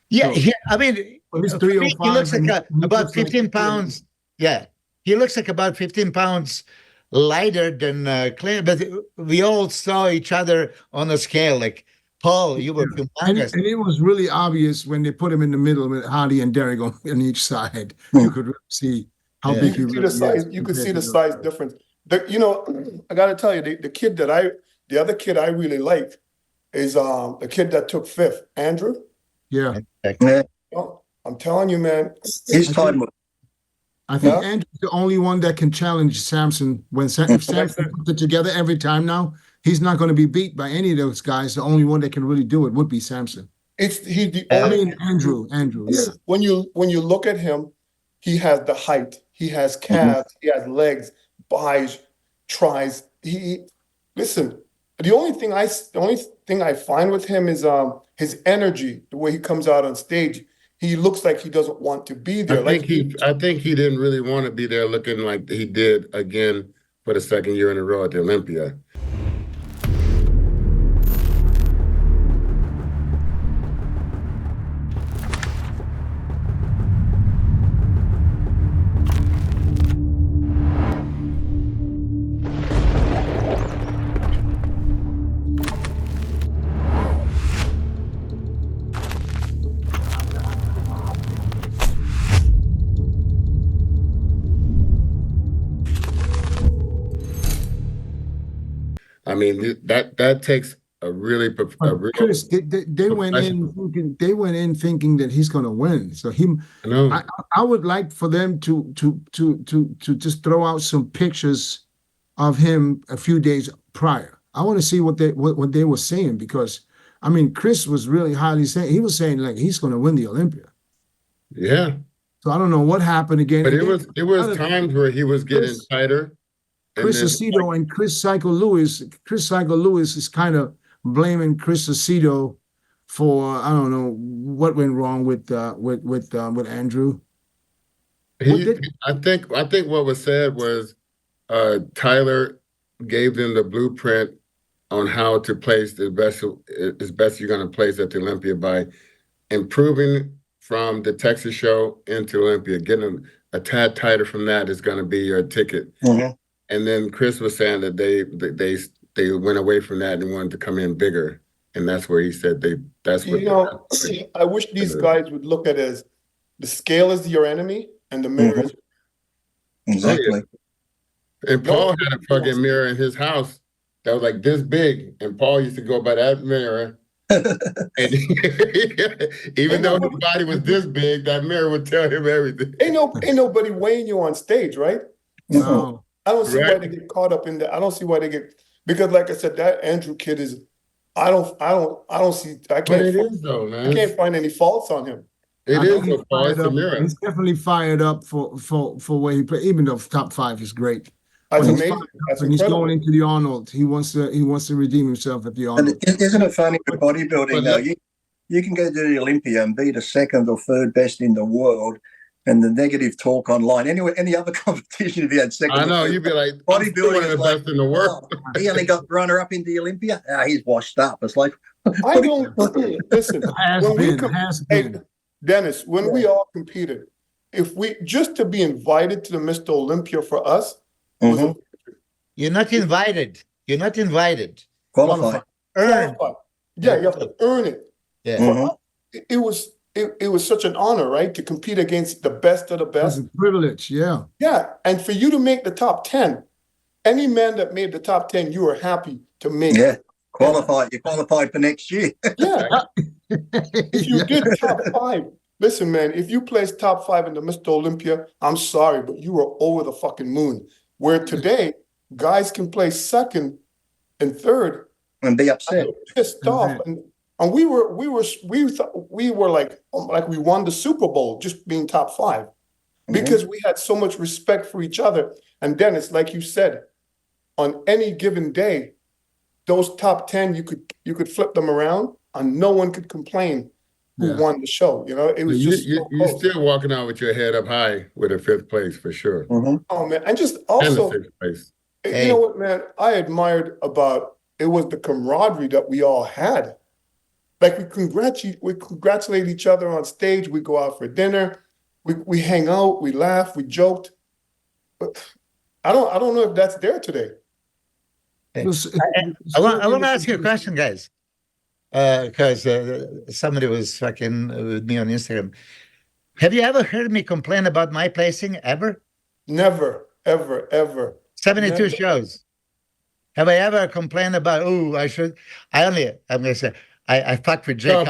S4: Yeah, I mean,
S3: he's 305.
S4: He looks like about 15 pounds. Yeah, he looks like about 15 pounds lighter than Clint, but we all saw each other on a scale. Like, Paul, you were humongous.
S3: And it was really obvious when they put him in the middle with Hadi and Derek on each side. You could really see how big he really is.
S2: You could see the size difference. I got to tell you, the other kid I really like is the kid that took fifth, Andrew.
S3: Yeah.
S2: I'm telling you, man.
S3: I think Andrew's the only one that can challenge Samson. If Samson puts it together every time now, he's not going to be beat by any of those guys. The only one that can really do it would be Samson. Andrew. Yeah.
S2: When you look at him, he has the height. He has calves. He has legs, buys, tries. Listen. The only thing I find with him is his energy, the way he comes out on stage. He looks like he doesn't want to be there.
S5: I think he didn't really want to be there looking like he did again for the second year in a row at the Olympia. I mean, that takes a really, a real
S3: Chris, they went in thinking that he's going to win. So I would like for them to just throw out some pictures of him a few days prior. I want to see what they were saying, because I mean, Chris was really highly saying, he was saying like he's going to win the Olympia.
S5: Yeah.
S3: So I don't know what happened again.
S5: But it was times where he was getting tighter.
S3: Chris Aceto and Chris Psycho Lewis. Chris Psycho Lewis is kind of blaming Chris Aceto for, I don't know what went wrong with Andrew.
S5: I think what was said was Tyler gave them the blueprint on how to place the best you're going to place at the Olympia by improving from the Texas show into Olympia. Getting a tad tighter from that is going to be your ticket.
S1: Mm-hmm.
S5: And then Chris was saying that they went away from that and wanted to come in bigger, and that's where he said that's what.
S2: I wish these guys would look at it as the scale is your enemy and the mirror is.
S1: Exactly.
S5: And Paul had a fucking mirror in his house that was like this big, and Paul used to go by that mirror. And even though his body was this big, that mirror would tell him everything.
S2: Ain't nobody weighing you on stage, right?
S3: No.
S2: I don't see why they get caught up in that. I don't see why they get, because like I said, that Andrew kid is, I can't find any faults on him.
S5: It is a fault. It's a mirror.
S3: He's definitely fired up for where he played, even though top 5 is great.
S2: That's amazing. That's
S3: when he's going into the Arnold, he wants to redeem himself at the Arnold.
S1: And isn't it funny with bodybuilding though? You can go to the Olympia and be the 2nd or 3rd best in the world, and the negative talk online. Anyway, any other competition, if you had 2nd,
S5: I know you'd be like,
S1: bodybuilding is
S5: the best in the world.
S1: Oh, he only got runner up in the Olympia. He's washed up. It's like,
S2: I don't listen. Hey, Dennis, when we all competed, if we just to be invited to the Mr. Olympia for us,
S4: you're not invited. You're not invited.
S1: Qualified.
S4: Earn.
S2: Yeah, you have to earn it.
S4: Yeah.
S2: It was such an honor, right, to compete against the best of the best.
S3: It's a privilege, yeah.
S2: Yeah, and for you to make the top 10, any man that made the top 10, you were happy to make.
S1: Yeah, qualified. You're qualified for next year.
S2: Yeah. If you did top 5, listen, man, if you placed top 5 in the Mr. Olympia, I'm sorry, but you were over the fucking moon. Where today, guys can place 2nd and 3rd
S1: and be upset,
S2: pissed off, and we were like we won the Super Bowl just being top 5 because we had so much respect for each other. And Dennis, like you said, on any given day, those top 10 you could flip them around and no one could complain who won the show. You know, it was
S5: you're still walking out with your head up high with a 5th place for sure.
S2: Oh man, and just also,
S5: and the 6th place.
S2: You know what, man, I admired about it was the camaraderie that we all had. Like we congratulate each other on stage. We go out for dinner. We hang out. We laugh. We joked. But I don't know if that's there today.
S4: I want to ask you a question, guys, because somebody was fucking with me on Instagram. Have you ever heard me complain about my placing ever?
S2: Never, ever, ever.
S4: 72 shows. Have I ever complained about? I'm gonna say. I fucked with Jake.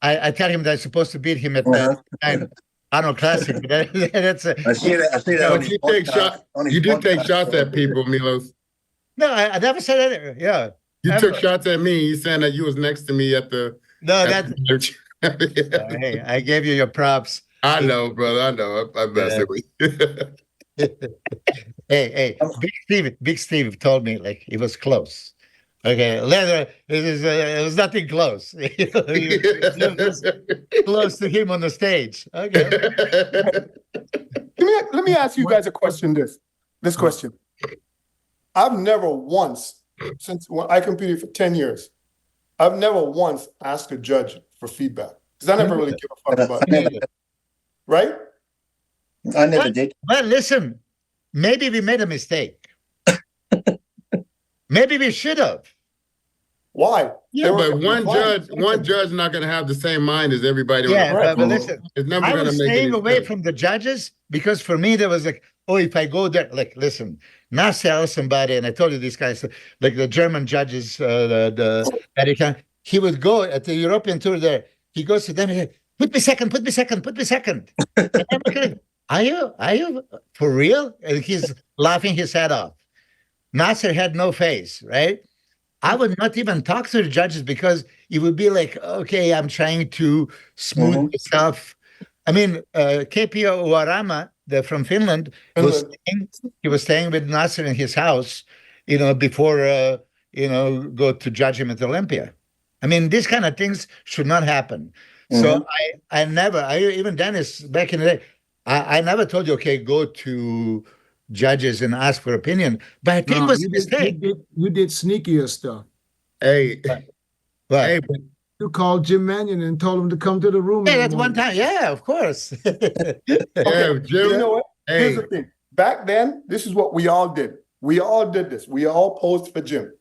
S4: I tell him that I'm supposed to beat him at the Arnold Classic. That's
S1: I see that.
S5: You did take shots at people, Milos.
S4: No, I never said that. Yeah,
S5: you took shots at me. You saying that you was next to me at the.
S4: No, that's. Hey, I gave you your props.
S5: I know, brother. I know. I'm messing with you.
S4: Hey, Big Steve told me like it was close. Okay, Leather, it was nothing close. Close to him on the stage. Okay.
S2: Let me ask you guys a question. This question. I've never once, since when I competed for 10 years, I've never once asked a judge for feedback because I never really give a fuck about it. Right?
S1: I never did.
S4: Well, listen, maybe we made a mistake. Maybe we should have.
S2: Why?
S5: Yeah, but one judge not going to have the same mind as everybody.
S4: Yeah, but listen,
S5: it's never
S4: I
S5: going to
S4: was
S5: make
S4: staying
S5: any
S4: away
S5: sense.
S4: from the judges because for me there was like, oh, if I go there, like, listen, NASSER or somebody, and I told you these guys, like the German judges, the American, he would go at the European tour there. He goes to them and says, put me second, put me second, put me second. And I'm like, are you for real? And he's laughing his head off. NASSER had no face, right? I would not even talk to the judges because it would be like, okay, I'm trying to smooth myself. I mean, KPO Uarama, from Finland, he was staying with NASSER in his house, before, go to judge him at Olympia. I mean, these kind of things should not happen. So even Dennis, back in the day, I never told you, okay, go to judges and ask for opinion. But I think it was a mistake.
S3: You did sneakier stuff.
S5: Hey,
S4: Hey,
S3: you called Jim Mannion and told him to come to the room.
S4: Yeah, that's one time. Yeah, of course.
S5: Jim.
S2: You know what?
S5: Hey.
S2: Here's the thing. Back then, this is what we all did. We all did this. We all posed for Jim.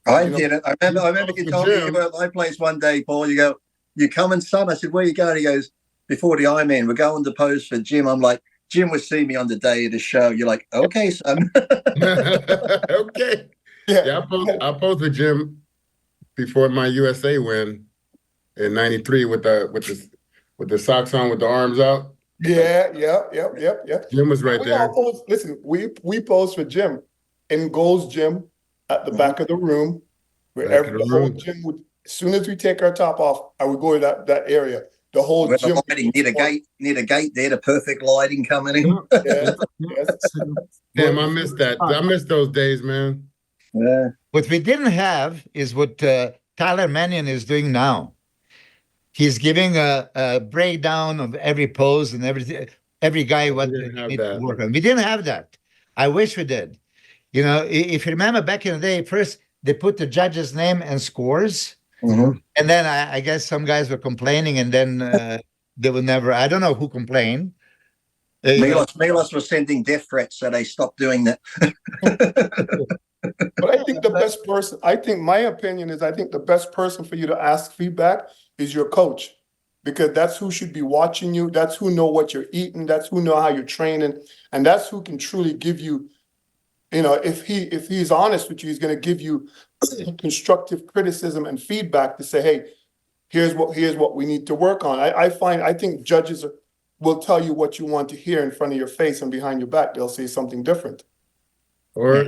S1: I did it. I remember you told me you were at my place one day, Paul. You go, you coming, son? I said, where you going? He goes, before the Ironman, we're going to pose for Jim. I'm like, Jim will see me on the day of the show. You're like, okay, son.
S5: Okay. Yeah, I posed with Jim before my USA win in '93 with the socks on with the arms out.
S2: Yeah.
S5: Jim was right there.
S2: Listen, we posed for Jim in Gold's Gym at the back of the room, where the whole gym would. As soon as we take our top off, I would go to that area. The whole gym.
S1: The lighting, near the gate there, the perfect lighting coming in.
S5: Damn, I missed that. I missed those days, man.
S1: Yeah.
S4: What we didn't have is what Tyler Mannion is doing now. He's giving a breakdown of every pose and every guy what they need to work on. We didn't have that. I wish we did. If you remember back in the day, first they put the judge's name and scores. And then I guess some guys were complaining, and then they would never. I don't know who complained.
S1: Milos was sending death threats, so they stopped doing that.
S2: But I think the best person. I think my opinion is, I think the best person for you to ask feedback is your coach, because that's who should be watching you. That's who know what you're eating. That's who know how you're training, and that's who can truly give you. If he's honest with you, he's going to give you constructive criticism and feedback to say, hey, here's what we need to work on. I think judges will tell you what you want to hear in front of your face, and behind your back, they'll say something different.
S5: Or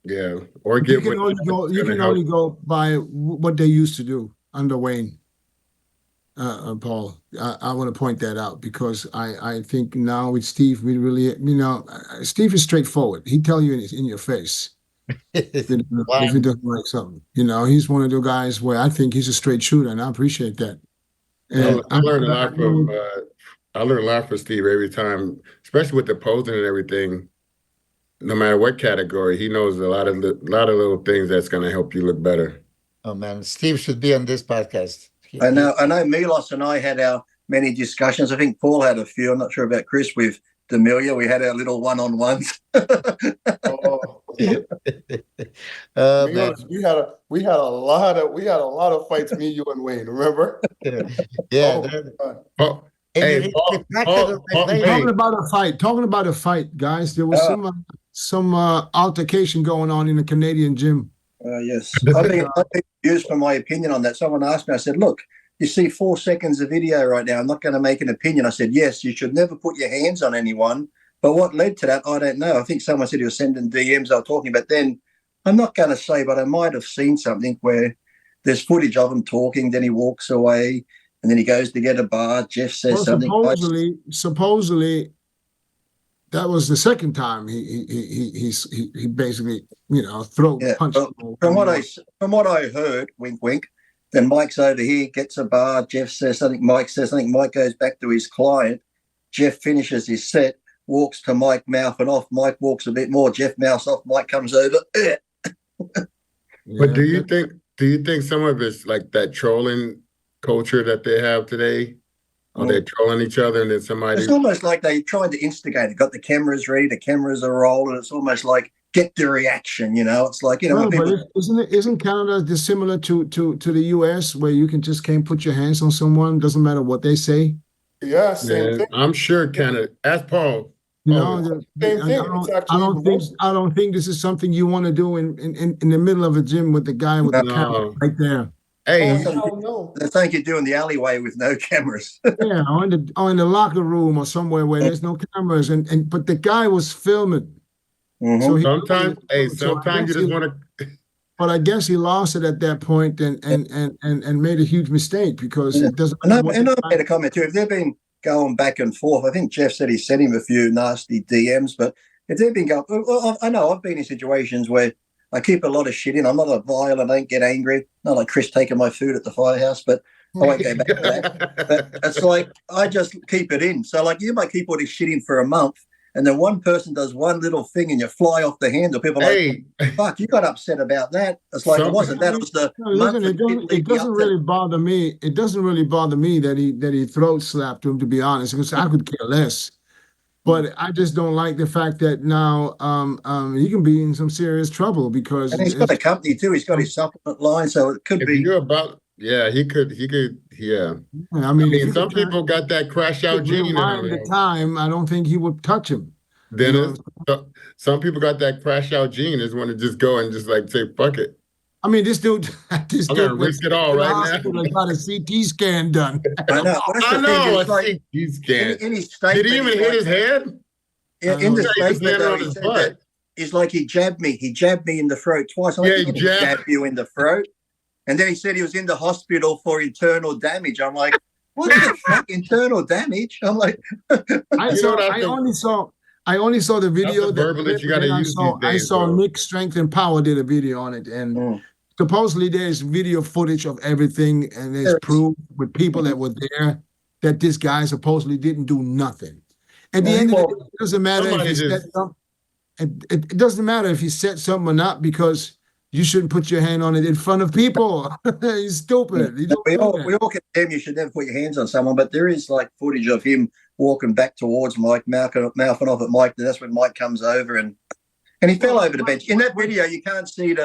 S3: you can only go by what they used to do under Wayne. Paul, I want to point that out, because I think now with Steve, we really, Steve is straightforward. He tell you in your face if he doesn't like something. He's one of the guys where I think he's a straight shooter, and I appreciate that. And
S5: I learned a lot from Steve every time, especially with the posing and everything. No matter what category, he knows a lot of little things that's going to help you look better.
S4: Oh man, Steve should be on this podcast.
S1: I know Milos and I had our many discussions. I think Paul had a few. I'm not sure about Chris with D'Amelio. We had our little one-on-ones.
S2: Man. We had a lot of fights, me, you, and Wayne. Remember?
S4: Yeah.
S3: Talking about a fight, guys. There was some altercation going on in the Canadian gym.
S1: Yes. I've been used for my opinion on that. Someone asked me, I said, look, you see 4 seconds of video right now. I'm not going to make an opinion. I said, yes, you should never put your hands on anyone. But what led to that, I don't know. I think someone said he was sending DMs I was talking about then. I'm not going to say, but I might have seen something where there's footage of him talking, then he walks away, and then he goes to get a bar. Jeff says something.
S3: Supposedly, that was the second time he basically punched.
S1: From what I heard, wink wink, then Mike's over here, gets a bar. Jeff says something. Mike says something. Mike goes back to his client. Jeff finishes his set, walks to Mike, mouthing off. Mike walks a bit more. Jeff mouths off. Mike comes over.
S5: But do you think some of it's like that trolling culture that they have today? Are they trolling each other, and then somebody?
S1: It's almost like they're trying to instigate it. Got the cameras ready, the cameras are rolling. It's almost like get the reaction. It's like
S3: But isn't Canada dissimilar to the US, where you can't put your hands on someone, doesn't matter what they say?
S2: Yeah, same thing.
S5: I'm sure Canada. Ask Paul.
S3: You
S5: Oh,
S3: know,
S2: Same thing. It's actually
S3: I don't think this is something you want to do in the middle of a gym with the guy with the camera
S5: No.
S3: right there.
S5: Hey,
S2: Oh, hell no.
S1: They think you do in the alleyway with no cameras.
S3: Yeah, or in the locker room or somewhere where there's no cameras, but the guy was filming. So he
S5: sometimes, hey,
S3: so
S5: sometimes you just want to.
S3: but I guess he lost it at that point and made a huge mistake because it doesn't
S1: And
S3: matter
S1: I made a comment too. If they've been going back and forth, I think Jeff said he sent him a few nasty DMs, but if they've been going, well, I know I've been in situations where I keep a lot of shit in. I'm not a violent, I don't get angry. Not like Chris taking my food at the firehouse, but I won't go back to that. But it's like I just keep it in. So like you might keep all this shit in for a month, and then one person does one little thing and you fly off the handle. People are like, fuck, you got upset about that. It's like, it wasn't that. It was the
S3: listen, it doesn't really bother me. It doesn't really bother me that he throat slapped him, to be honest, because I could care less. But I just don't like the fact that now he can be in some serious trouble because.
S1: And he's got a company too. He's got his supplement line, so it could be.
S5: You're about, yeah, he could, yeah.
S3: I mean
S5: some people got that crash out gene.
S3: At the time, I don't think he would touch him.
S5: Dennis, some people got that crash out gene. Just want to just go and just like say, fuck it.
S3: I mean, this dude
S5: I'm gonna risk it all right now.
S3: I got a CT scan done.
S1: I know.
S5: I know. A CT scan.
S1: In his statement,
S5: did he even hit his head?
S1: In the statement, though, he said that he's like, he jabbed me in the throat twice. I'm like, he jabbed you in the throat. And then he said he was in the hospital for internal damage. I'm like, what the fuck, internal damage? I'm like,
S3: I only saw the video.
S5: That you gotta use these days,
S3: I saw Nick Strength and Power did a video on it, and supposedly there's video footage of everything, and there's proof with people that were there that this guy supposedly didn't do nothing. At the end of the day, it doesn't matter if he said something. It doesn't matter if he said something or not, because you shouldn't put your hand on it in front of people. He's stupid.
S1: We all condemn you should never put your hands on someone, but there is like footage of him walking back towards Mike, mouthing off at Mike. That's when Mike comes over and he fell over the bench. In that video, you can't see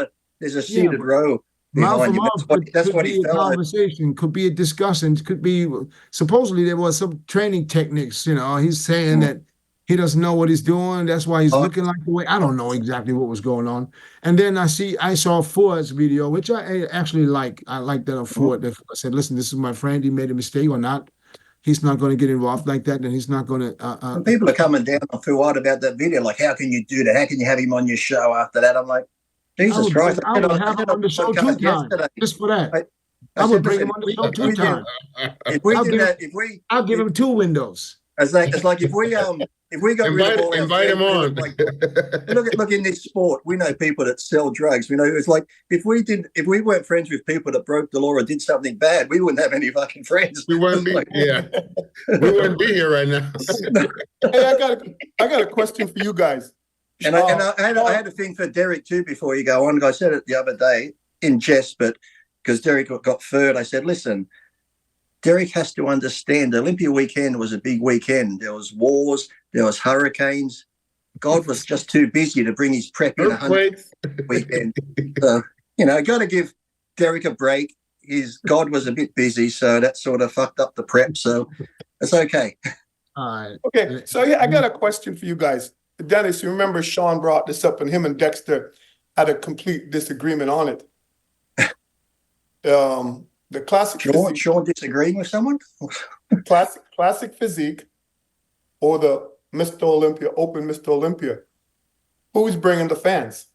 S1: there's a seated row behind you. That's what he fell over. Conversation
S3: could be a discussion. Could be supposedly there was some training techniques. You know, he's saying that he doesn't know what he's doing. That's why he's looking like the way. I don't know exactly what was going on. And then I saw Ford's video, which I actually like. I like that of Ford. I said, listen, this is my friend. He made a mistake or not. He's not going to get involved like that, and he's not going to.
S1: People are coming down on Fuad about that video. Like, how can you do that? How can you have him on your show after that? I'm like, Jesus Christ!
S3: I would have him on the show 2 times just for that. I would bring him on the show 2 times.
S1: If we did that,
S3: I'll give him 2 windows.
S1: It's like if we got rid of all
S5: invite him on.
S1: Like, look in this sport, we know people that sell drugs. We know it's like if we weren't friends with people that broke the law or did something bad, we wouldn't have any fucking friends.
S5: We wouldn't be we wouldn't be here right now.
S2: Hey, I got a question for you guys.
S1: And I had a thing for Derek too before you go on. I said it the other day in jest, but because Derek got third, I said, listen, Derek has to understand the Olympia weekend was a big weekend. There was wars, there was hurricanes. God was just too busy to bring his prep in a 100 weekend. So, got to give Derek a break. God was a bit busy, so that sort of fucked up the prep. So it's okay.
S3: All right.
S2: Okay, so I got a question for you guys. Dennis, you remember Sean brought this up, and him and Dexter had a complete disagreement on it. The classic
S1: Sean disagreeing with someone?
S2: classic physique or the Mr. Olympia, Open Mr. Olympia. Who's bringing the fans?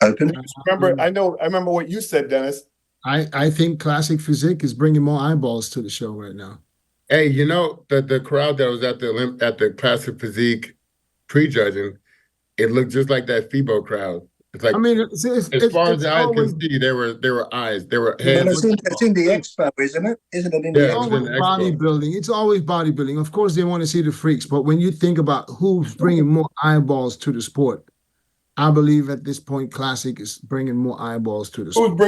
S1: Open.
S2: I remember what you said, Dennis.
S3: I think classic physique is bringing more eyeballs to the show right now.
S5: Hey, the crowd that was at the classic physique prejudging, it looked just like that FIBO crowd. It's like, as far as the eye can see, there were eyes, there were heads.
S1: It's in the expo, isn't it? Isn't it in the expo?
S3: Bodybuilding. It's always bodybuilding. Of course, they want to see the freaks, but when you think about who's bringing more eyeballs to the sport, I believe at this point, classic is bringing more eyeballs to the sport.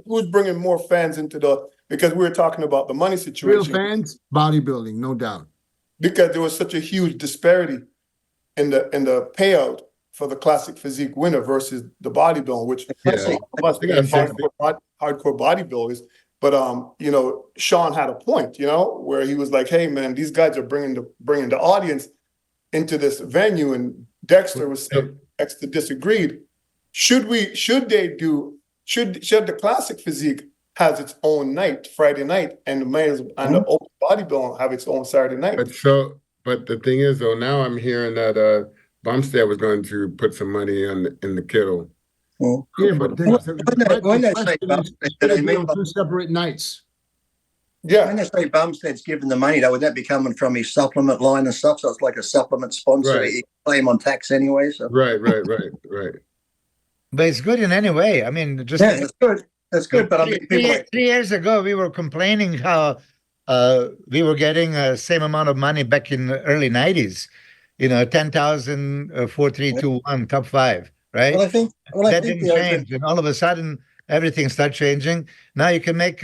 S2: Who's bringing more fans into because we were talking about the money situation.
S3: Real fans, bodybuilding, no doubt.
S2: Because there was such a huge disparity in the payout for the classic physique winner versus the bodybuilding, which hardcore bodybuilders. But Sean had a point, where he was like, "Hey man, these guys are bringing the audience, into this venue, and Dexter was saying, Dexter disagreed. Should the classic physique has its own night, Friday night, and the men's and the open bodybuilding have its own Saturday night?
S5: But the thing is, though, now I'm hearing that Bumstead was going to put some money in the kettle.
S3: Well, yeah, but
S1: when they say Bumstead, do they mean
S3: 2 separate nights?
S1: Yeah. When they say Bumstead's giving the money, though, would that be coming from his supplement line and stuff? So it's like a supplement sponsor that you claim on tax anyway. So.
S5: Right.
S4: But it's good in any way. I mean, just
S1: it's good. That's good. But I mean,
S4: 3 years ago, we were complaining how we were getting the same amount of money back in the early 90s. 10,000, 4, 3, 2, 1, top 5, right?
S1: Well, I think
S4: that didn't change, and all of a sudden everything started changing. Now you can make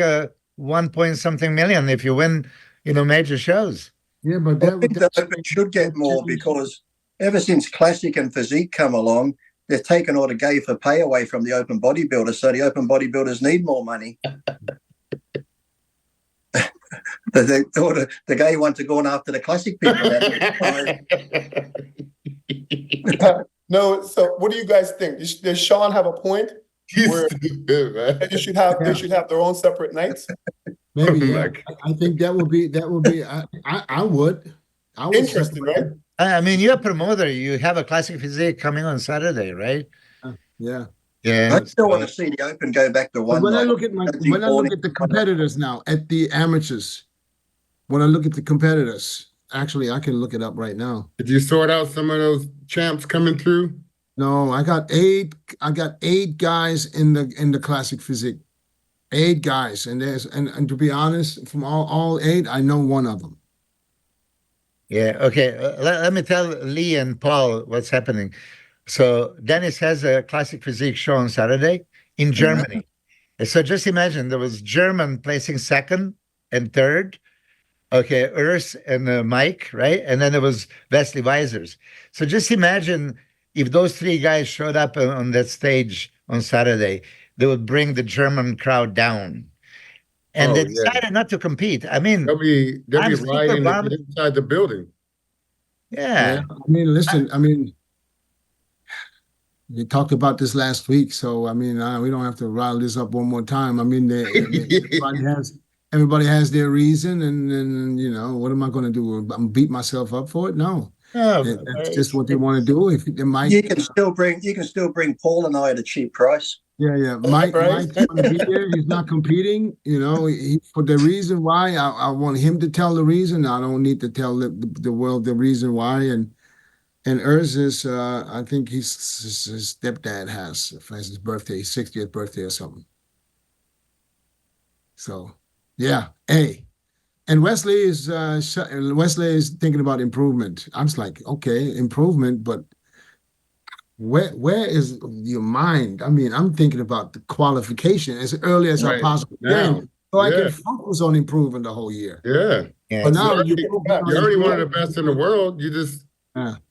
S4: 1 point something million if you win, major shows.
S3: Yeah, but
S1: I think the Open should get more because ever since Classic and Physique come along, they've taken all the gay for pay away from the open bodybuilders, so the open bodybuilders need more money. The gay want to go on after the classic people.
S2: No, so what do you guys think? Does Sean have a point? Where they should have their own separate nights?
S3: Maybe. Yeah. I think that would be. I would.
S2: Interesting, right?
S4: I mean, you're a promoter. You have a classic physique coming on Saturday, right?
S3: Yeah.
S1: I still want to see the Open go back to one.
S3: When I look at the competitors now, at the amateurs, when I look at the competitors, actually, I can look it up right now.
S5: Did you sort out some of those champs coming through?
S3: No, I got 8 guys in the classic physique. 8 guys, and to be honest, from all 8, I know one of them.
S4: Yeah. Okay. Let me tell Lee and Paul what's happening. So Dennis has a classic physique show on Saturday in Germany. So just imagine there was German placing 2nd and 3rd. Okay, Urs and Mike, right? And then there was Wesley Weisers. So just imagine if those 3 guys showed up on that stage on Saturday, they would bring the German crowd down. And they decided not to compete. I mean,
S5: they'll be riding inside the building.
S4: Yeah.
S3: I mean, listen, we talked about this last week, so we don't have to rile this up one more time. I mean, everybody has their reason, and what am I going to do? I'm beat myself up for it? No. That's just what they want to do. If they might,
S1: you can still bring Paul and I at a cheap price.
S3: Yeah. Mike's going to be there. He's not competing. For the reason why, I want him to tell the reason. I don't need to tell the world the reason why. And Urs is, I think his stepdad has his birthday, his 60th birthday or something. So, yeah. Hey. And Wesley is thinking about improvement. I'm just like, okay, improvement, but where is your mind? I mean, I'm thinking about the qualification as early as I possibly can, so I can focus on improving the whole year.
S5: Yeah.
S3: But now
S5: you're already one of the best in the world. You just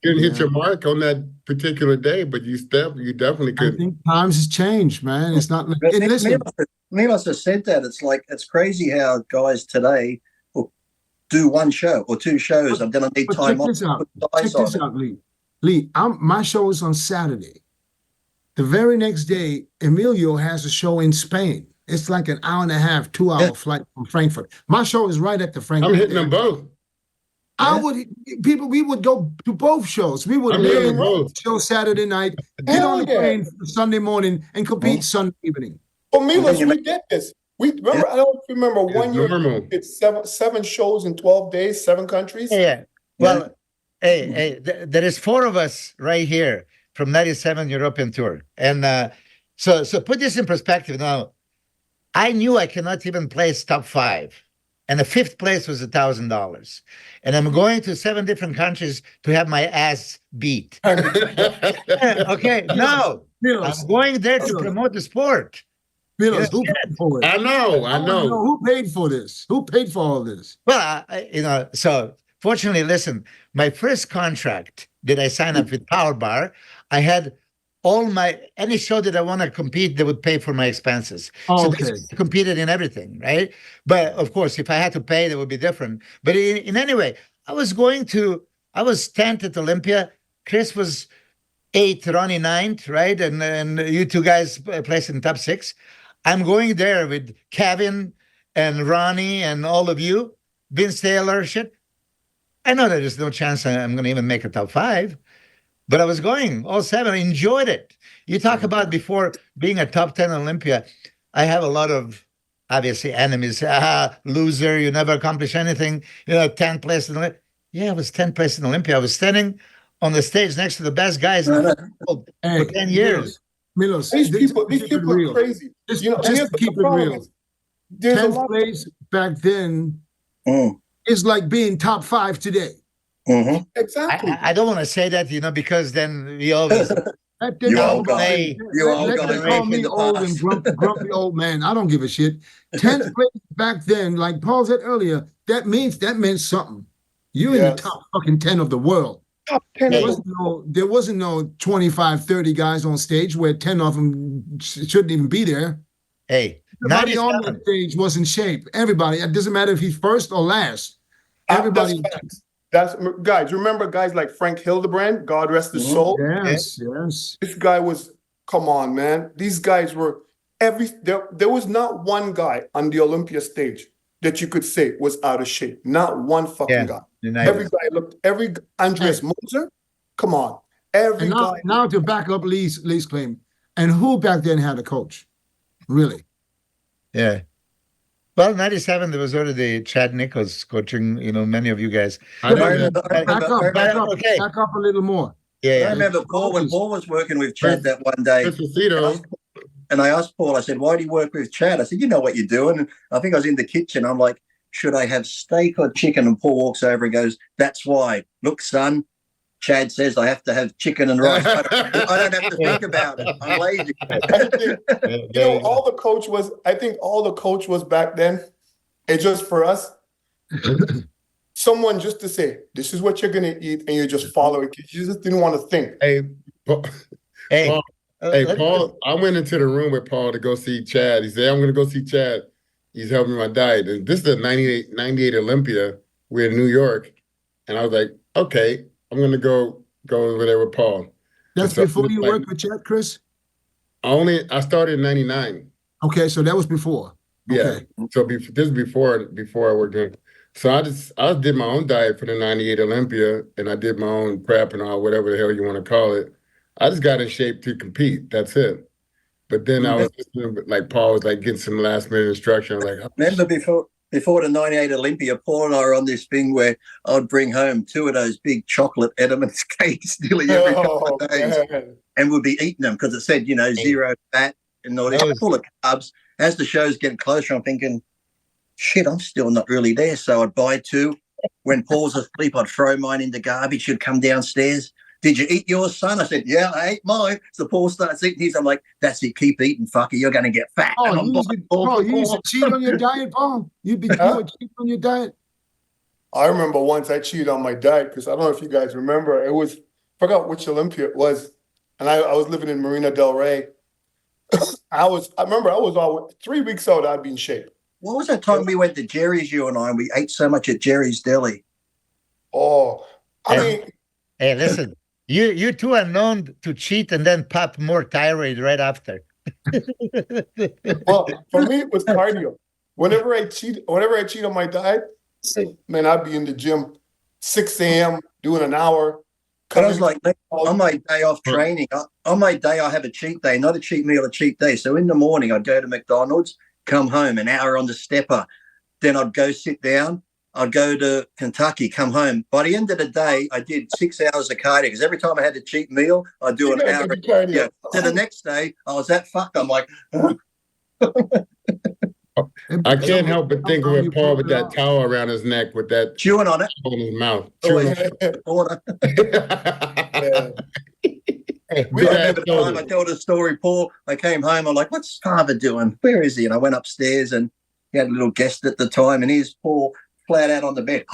S5: didn't hit your mark on that particular day, but you definitely could.
S3: I think times has changed, man. It's not. Listen,
S1: Milos has said that. It's crazy how guys today will do 1 show or 2 shows. I'm gonna need time off.
S3: Check this out, Lee. My show is on Saturday. The very next day, Emilio has a show in Spain. It's like an hour and a half, 2-hour flight from Frankfurt. My show is right at the Frankfurt.
S5: I'm hitting them both.
S3: We would go to both shows. We would show Saturday night, get on the plane Sunday morning, and compete Sunday evening.
S2: Well, Milos, we did this. We remember. I don't remember one year. It's 7 shows in 12 days, 7 countries.
S4: Yeah. Well, hey, there is 4 of us right here from 97 European tour, and so put this in perspective. Now, I knew I cannot even place top 5, and the 5th place was $1,000, and I'm going to 7 different countries to have my ass beat. Okay, no, I'm going there to promote the sport.
S3: Milos, who paid for it?
S5: I know.
S3: Who paid for this? Who paid for all this?
S4: Well, so fortunately, listen, my first contract that I signed up with Power Bar, I had any show that I want to compete, they would pay for my expenses. So they competed in everything, right? But of course, if I had to pay, that would be different. But in any way, I was going to I was 10th at Olympia. Chris was 8th, Ronnie 9th, right? And you two guys placed in top 6. I'm going there with Kevin and Ronnie and all of you. Vince Taylor, shit. I know that there's no chance I'm going to even make a top 5. But I was going all 7. I enjoyed it. You talk about before being a top 10 Olympia. I have a lot of, obviously, enemies. Loser, you never accomplish anything. 10th place in Olympia. Yeah, I was 10th place in Olympia. I was standing on the stage next to the best guys in the world for 10 years.
S2: Milos, these people are crazy.
S3: Just to keep it real. 10th place back then is like being top 5 today.
S2: Exactly.
S4: I don't want to say that, because then we always
S1: you all guys
S3: call me old and grumpy old man. I don't give a shit. 10th place back then, like Paul said earlier, that meant something. You're in the top fucking 10 of the world.
S2: Top 10.
S3: There wasn't no 25, 30 guys on stage where 10 of them shouldn't even be there.
S4: Hey,
S3: everybody on the stage was in shape. Everybody. It doesn't matter if he's first or last. Everybody.
S2: That's guys. Remember guys like Frank Hildebrand, God rest his soul.
S3: Yes.
S2: This guy was. Come on, man. These guys were there was not one guy on the Olympia stage that you could say was out of shape. Not one fucking guy. Every guy looked. Andreas Moser. Come on.
S3: Now to back up Lee's claim. And who back then had a coach? Really?
S4: Yeah. Well, 97, there was already Chad Nichols coaching, many of you guys.
S3: Back up a little more.
S1: I remember Paul, when Paul was working with Chad that one day. And I asked Paul, I said, why do you work with Chad? I said, you know what you're doing. And I think I was in the kitchen. I'm like, should I have steak or chicken? And Paul walks over and goes, that's why. Look, son, Chad says I have to have chicken and rice. I don't have to think about it. I'm lazy.
S2: All the coach was back then. It's just for us. Someone just to say, this is what you're going to eat, and you just follow it. You just didn't want to think.
S5: Paul, I went into the room with Paul to go see Chad. He said, I'm going to go see Chad. He's helping my diet. And this is the 98 Olympia. We're in New York. And I was like, okay, I'm going to go over there with Paul.
S3: That's before you worked with Chad, Chris?
S5: I started in 99.
S3: Okay, so that was before.
S5: Okay. Yeah. So this is before I worked in. So I did my own diet for the 98 Olympia, and I did my own prep and all, whatever the hell you want to call it. I just got in shape to compete. That's it. But then I was like Paul was like getting some last minute instruction. I was like,
S1: remember before the 98 Olympia, Paul and I were on this thing where I'd bring home 2 of those big chocolate Edmonds cakes nearly every couple of days. Man. And we'd be eating them because it said, 0 fat and all this, full of carbs. As the show's getting closer, I'm thinking, shit, I'm still not really there. So I'd buy 2. When Paul's asleep, I'd throw mine in the garbage. He'd come downstairs. Did you eat yours, son? I said, yeah, I ate mine. So Paul starts eating his. I'm like, that's it. Keep eating, fucker. You're going to get fat.
S3: You used to cheat on your diet, Paul? You'd cheat on your diet?
S2: I remember once I cheated on my diet because I don't know if you guys remember. Forgot which Olympia it was. And I was living in Marina Del Rey. I remember I was all 3 weeks out, I'd be in shape.
S1: What was that time we went to Jerry's, you and I, and we ate so much at Jerry's Deli?
S2: Oh,
S4: Hey, listen. You two are known to cheat and then pop more thyroid right after.
S2: Well, for me, it was cardio. Whenever I cheat on my diet, man, I'd be in the gym 6 a.m. doing an hour.
S1: But I was like, on my day off training, on my day I have a cheat day, not a cheat meal, a cheat day. So in the morning I'd go to McDonald's, come home, an hour on the stepper. Then I'd go sit down. I'd go to Kentucky, come home. By the end of the day, I did 6 hours of cardio because every time I had a cheat meal, I'd do an hour of cardio. So the next day, I was that fucked. I'm like,
S5: I can't help but think of Paul with that towel around his neck with that
S1: chewing on it
S5: in his mouth.
S1: I remember the time I told a story, Paul. I came home. I'm like, what's Carver doing? Where is he? And I went upstairs and he had a little guest at the time, and here's Paul flat out on the bed.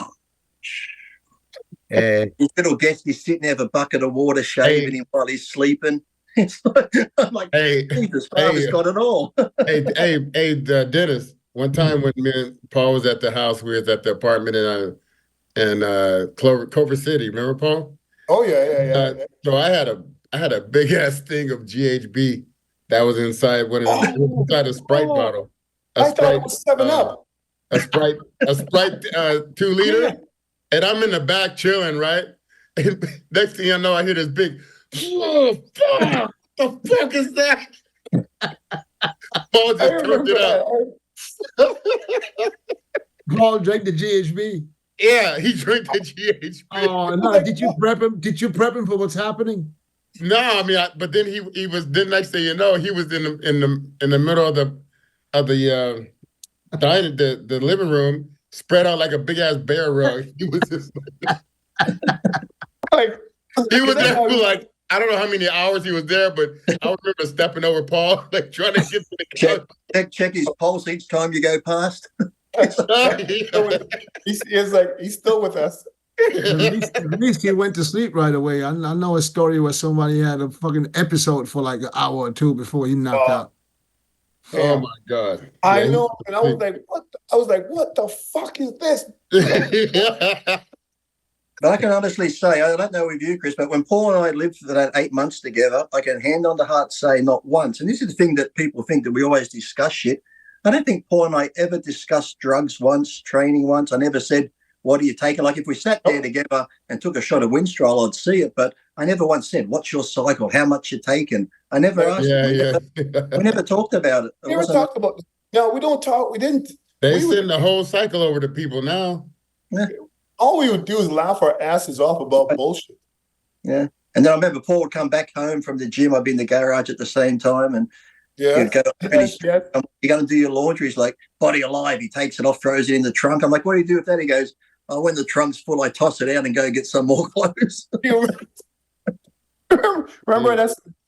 S1: His little guest is sitting there with a bucket of water, shaving him while he's sleeping. It's like, I'm like, Jesus, Father's got it all.
S5: Dennis, one time when me and Paul was at the house, we was at the apartment, and Culver City. Remember, Paul?
S2: Oh yeah.
S5: So I had a big ass thing of GHB that was inside inside a Sprite bottle.
S2: I thought it was 7-Up.
S5: A Sprite 2-liter,
S2: Yeah.
S5: and I'm in the back chilling, right? And next thing I know, I hear this big, oh fuck! The fuck is that? Paul just turned it up.
S3: Paul drank the GHB.
S5: Yeah, he drank the GHB.
S3: Oh no! Did you prep him? Did you prep him for what's happening?
S5: No, I mean, but then he was. Then next thing you know, he was in the middle of the dining, the living room, spread out like a big ass bear rug. He was just
S2: like
S5: he was there for like, I don't know how many hours he was there, but I remember stepping over Paul, like trying to get to the couch.
S1: Check his pulse each time you go past.
S2: he's still with us.
S3: At least he went to sleep right away. I know a story where somebody had a fucking episode for like an hour or two before he knocked out.
S5: Oh my God!
S2: I know, and I was like, "What the fuck is this?"
S1: But I can honestly say, I don't know with you, Chris, but when Paul and I lived for that 8 months together, I can hand on the heart say not once. And this is the thing that people think that we always discuss shit. I don't think Paul and I ever discussed drugs once, training once. I never said, what are you taking? Like if we sat there together and took a shot of Winstrol, I'd see it. But I never once said, what's your cycle? How much you taking? I never asked. We never talked about it.
S2: We never talked about it. No, we don't talk. We didn't.
S5: They send the whole cycle over to people now.
S1: Yeah.
S2: All we would do is laugh our asses off about bullshit.
S1: Yeah. And then I remember Paul would come back home from the gym. I'd be in the garage at the same time. And he'd go, you're going to do your laundry. He's like, Body Alive. He takes it off, throws it in the trunk. I'm like, what do you do with that? He goes, oh, when the trunk's full, I toss it out and go get some more clothes.
S2: Remember,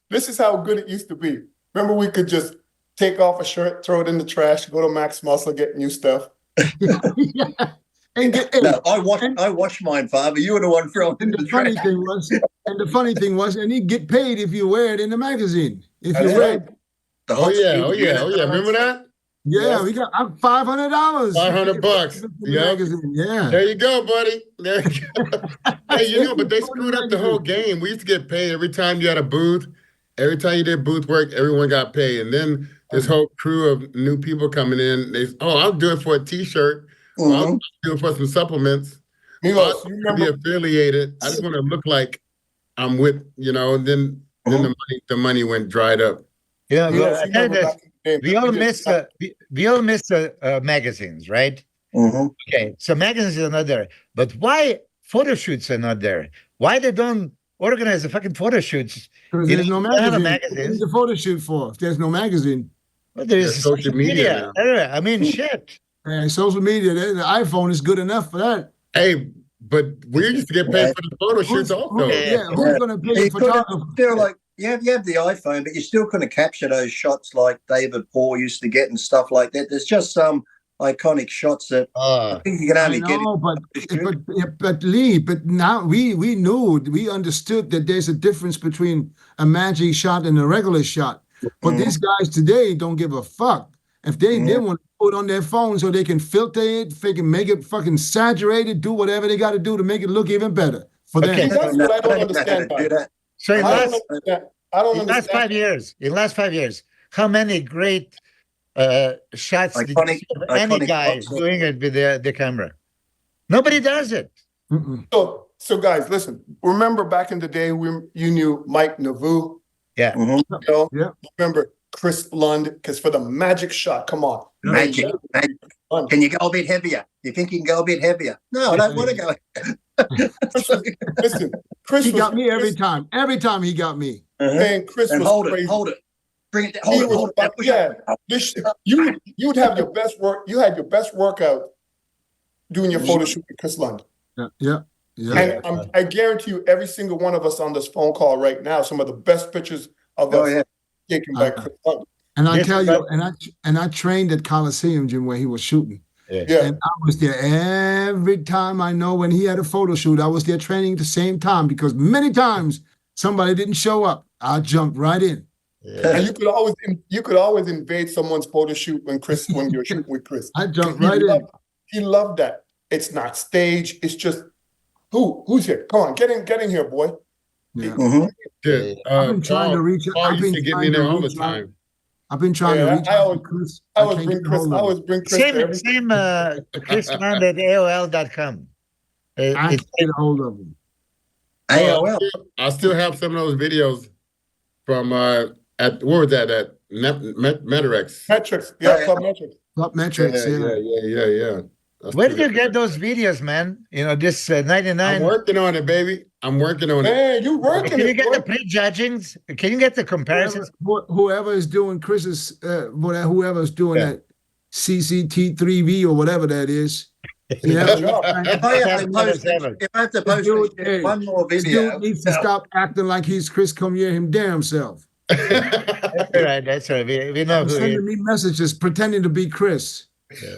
S2: this is how good it used to be. Remember, we could just take off a shirt, throw it in the trash, go to Max Muscle, get new stuff.
S1: No, I wash mine, Father. You were the one throwing in the trash.
S3: The funny thing was, and he'd get paid if you wear it in the magazine. If you wear it.
S5: Oh yeah. Remember that?
S3: Yeah, we got $500.
S5: $500.
S3: Yeah.
S5: There you go, buddy. There you go. Hey, but they screwed up the whole game. We used to get paid every time you had a booth. Every time you did booth work, everyone got paid. And then this whole crew of new people coming in, I'll do it for a T-shirt. I'll do it for some supplements.
S2: Milos, you remember?
S5: Be affiliated. I just want to look like I'm with, and then the money went dried up.
S4: Yeah, we all miss magazines, right? Okay, so magazines are not there, but why photo shoots are not there? Why they don't organize the fucking photo shoots?
S3: Because there's no magazine. What is the photo shoot for if there's no magazine?
S5: Well, there's social media.
S4: I mean, shit.
S3: Social media, the iPhone is good enough for that.
S5: Hey, but we used to get paid for the photo shoots also.
S3: Who's going to pay for photography?
S1: You have the iPhone, but you still couldn't capture those shots like David Paul used to get and stuff like that. There's just some iconic shots that I think you can only get.
S3: But Lee, now we understood that there's a difference between a magic shot and a regular shot. But these guys today don't give a fuck. If they want to put it on their phone so they can filter it, they can make it fucking saturated, do whatever they got to do to make it look even better for them.
S2: That's what I don't understand.
S4: So in the last 5 years, how many great shots did you see of any guy doing it with the camera? Nobody does it.
S2: So guys, listen. Remember back in the day, you knew Mike Nauvoo.
S4: Yeah.
S2: Remember Chris Lund, because for the magic shot, come on.
S1: Magic. Can you go a bit heavier? You think you can go a bit heavier? No, I don't want to go.
S2: Listen, Chris
S3: he got me every time. Every time he got me.
S2: Man, Chris was crazy.
S1: Hold it. Bring it down. Hold
S2: it. You would have your best work. You had your best workout doing your photo shoot with Chris Lund.
S3: Yeah.
S2: And I guarantee you, every single one of us on this phone call right now, some of the best pictures of us taken by Chris Lund.
S3: And I tell you, and I trained at Coliseum Gym where he was shooting.
S2: Yeah.
S3: And I was there every time. I know when he had a photo shoot, I was there training at the same time because many times somebody didn't show up. I jumped right in.
S2: Yeah. And you could always invade someone's photo shoot when you were shooting with Chris.
S3: I jumped right in.
S2: He loved that. It's not staged. It's just who's here? Come on, get in here, boy.
S3: Yeah.
S5: Good.
S3: I've been trying to reach.
S5: Paul
S3: I've
S5: used
S3: been
S5: to get
S3: trying
S5: me there
S3: to
S5: all the
S3: reach out.
S5: time.
S3: I've been trying to reach out to Chris.
S2: I always bring Chris to everything.
S4: Same Chrisman at AOL.com.
S3: I can't get a hold of him.
S1: AOL.
S5: I still have some of those videos from at where was that at Metrics.
S2: Metrics, yeah, Club Metrics.
S3: Club Metrics,
S5: Yeah.
S4: Where did you get those videos, man? You know, this 99.
S5: I'm working on it, baby. I'm working on it.
S2: Man, you working
S4: Can
S2: it,
S4: you get
S2: boy.
S4: the prejudgings? Can you get the comparisons?
S3: Whoever is doing Chris's, whoever is doing that CCT3V or whatever that is. Yeah.
S1: If I have to post one more
S3: This
S1: video,
S3: dude needs to stop acting like he's Chris Comier him damn self.
S4: That's right. That's right. We know who he
S3: Sending
S4: is.
S3: me messages pretending to be Chris.
S4: Yeah,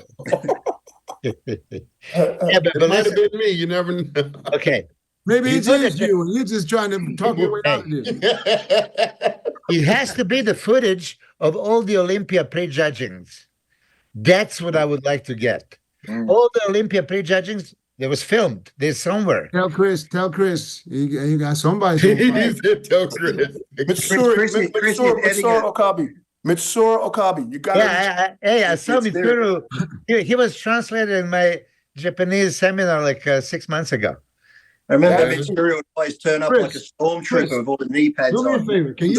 S5: It might have been me. You never know.
S4: okay.
S3: Maybe it's
S4: You know
S3: you, and you're just trying to talk your way out of this.
S4: It has to be the footage of all the Olympia prejudgings. That's what I would like to get. All the Olympia prejudgings, it was filmed. They're somewhere.
S3: Tell Chris, you got somebody.
S5: He said, "Tell Chris."
S2: Mitsuru Okabe, you got it.
S4: Hey, I saw Mitsuru. He was translated in my Japanese seminar like 6 months ago.
S1: I remember Mitsuru would always turn up
S3: Chris,
S1: like a stormtrooper with all the knee pads
S3: Do me a
S1: on.
S3: favor. Can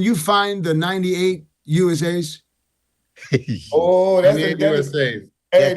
S3: you find the 98 USAs?
S2: Oh, that's the
S5: USA.
S2: Hey,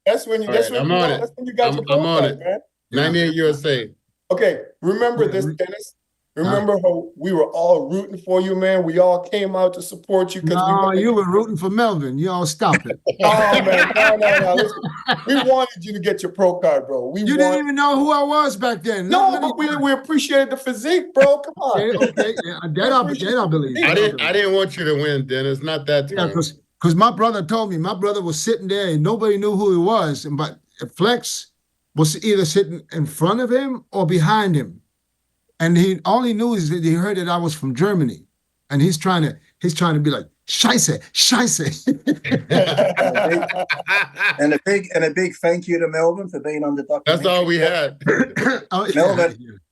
S2: that's when you got
S5: I'm
S2: your
S5: on it.
S2: man.
S5: 98 USA.
S2: Okay, remember this, Dennis. Remember how we were all rooting for you, man? We all came out to support you.
S3: No, you were rooting for Melvin. You all stop it.
S2: Oh, man. No. Listen, we wanted you to get your pro card, bro.
S3: You didn't even know who I was back then.
S2: No, but we appreciated the physique, bro. Come on.
S3: Okay. Yeah, that I believe.
S5: I didn't want you to win, Dennis. Not that time.
S3: Yeah, because my brother told me, my brother was sitting there and nobody knew who he was. But Flex was either sitting in front of him or behind him. And he only knew is that he heard that I was from Germany. And he's trying to be like, Scheisse.
S1: and a big thank you to Melvin for being on the documentary.
S5: That's all we had.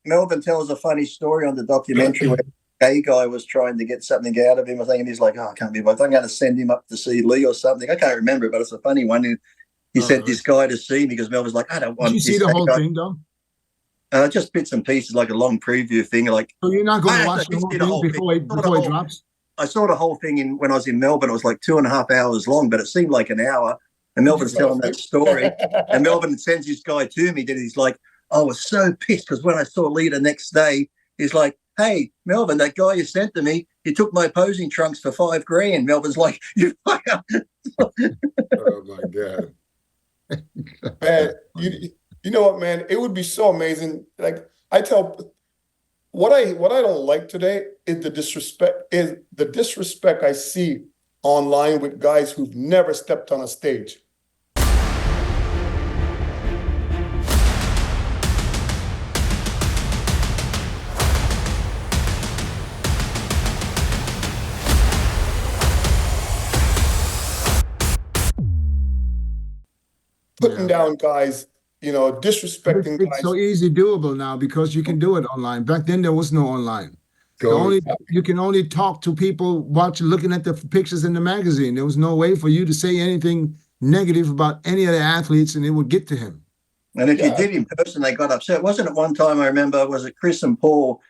S1: Melvin tells a funny story on the documentary where a gay guy was trying to get something out of him. I think, and he's like, "Oh, I can't be bothered. I'm going to send him up to see Lee or something." I can't remember, but it's a funny one. And he said this guy to see me because Melvin's like, "I don't want."
S3: Did you see the whole thing, though?
S1: Just bits and pieces, like a long preview thing. Like,
S3: so you're not going to watch the whole thing before it drops?
S1: I saw the whole thing when I was in Melbourne. It was like 2.5 hours long, but it seemed like an hour. And Melvin's telling that story. And Melvin sends this guy to me. Then he's like, I was so pissed because when I saw Lee the next day, he's like, "Hey, Melvin, that guy you sent to me, he took my posing trunks for $5,000. Melvin's like, "You fucker."
S5: Oh my God.
S2: Man, you know what, man? It would be so amazing. Like I tell, what I don't like today is the disrespect I see online with guys who've never stepped on a stage. Putting down guys, disrespecting
S3: It's
S2: guys.
S3: so easy doable now because you can do it online. Back then, there was no online. You can only talk to people looking at the pictures in the magazine. There was no way for you to say anything negative about any of the athletes, and it would get to him.
S1: And if you did in person, they got upset. Wasn't it one time, I remember, was it Chris and Paul?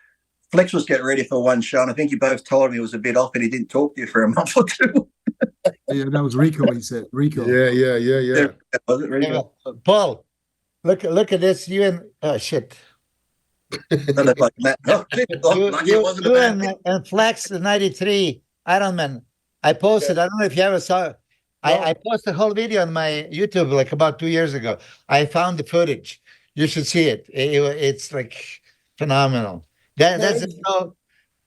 S1: Flex was getting ready for one show, and I think you both told him he was a bit off and he didn't talk to you for a month or two.
S3: Yeah, that was Rico, he said. Rico.
S5: Yeah.
S1: Was it Rico?
S4: Paul, look at this. You and oh shit.
S1: That looked like Matt.
S4: You and Flex the 93 Ironman. I posted. I don't know if you ever saw. I posted a whole video on my YouTube like about 2 years ago. I found the footage. You should see it. It's like phenomenal. That's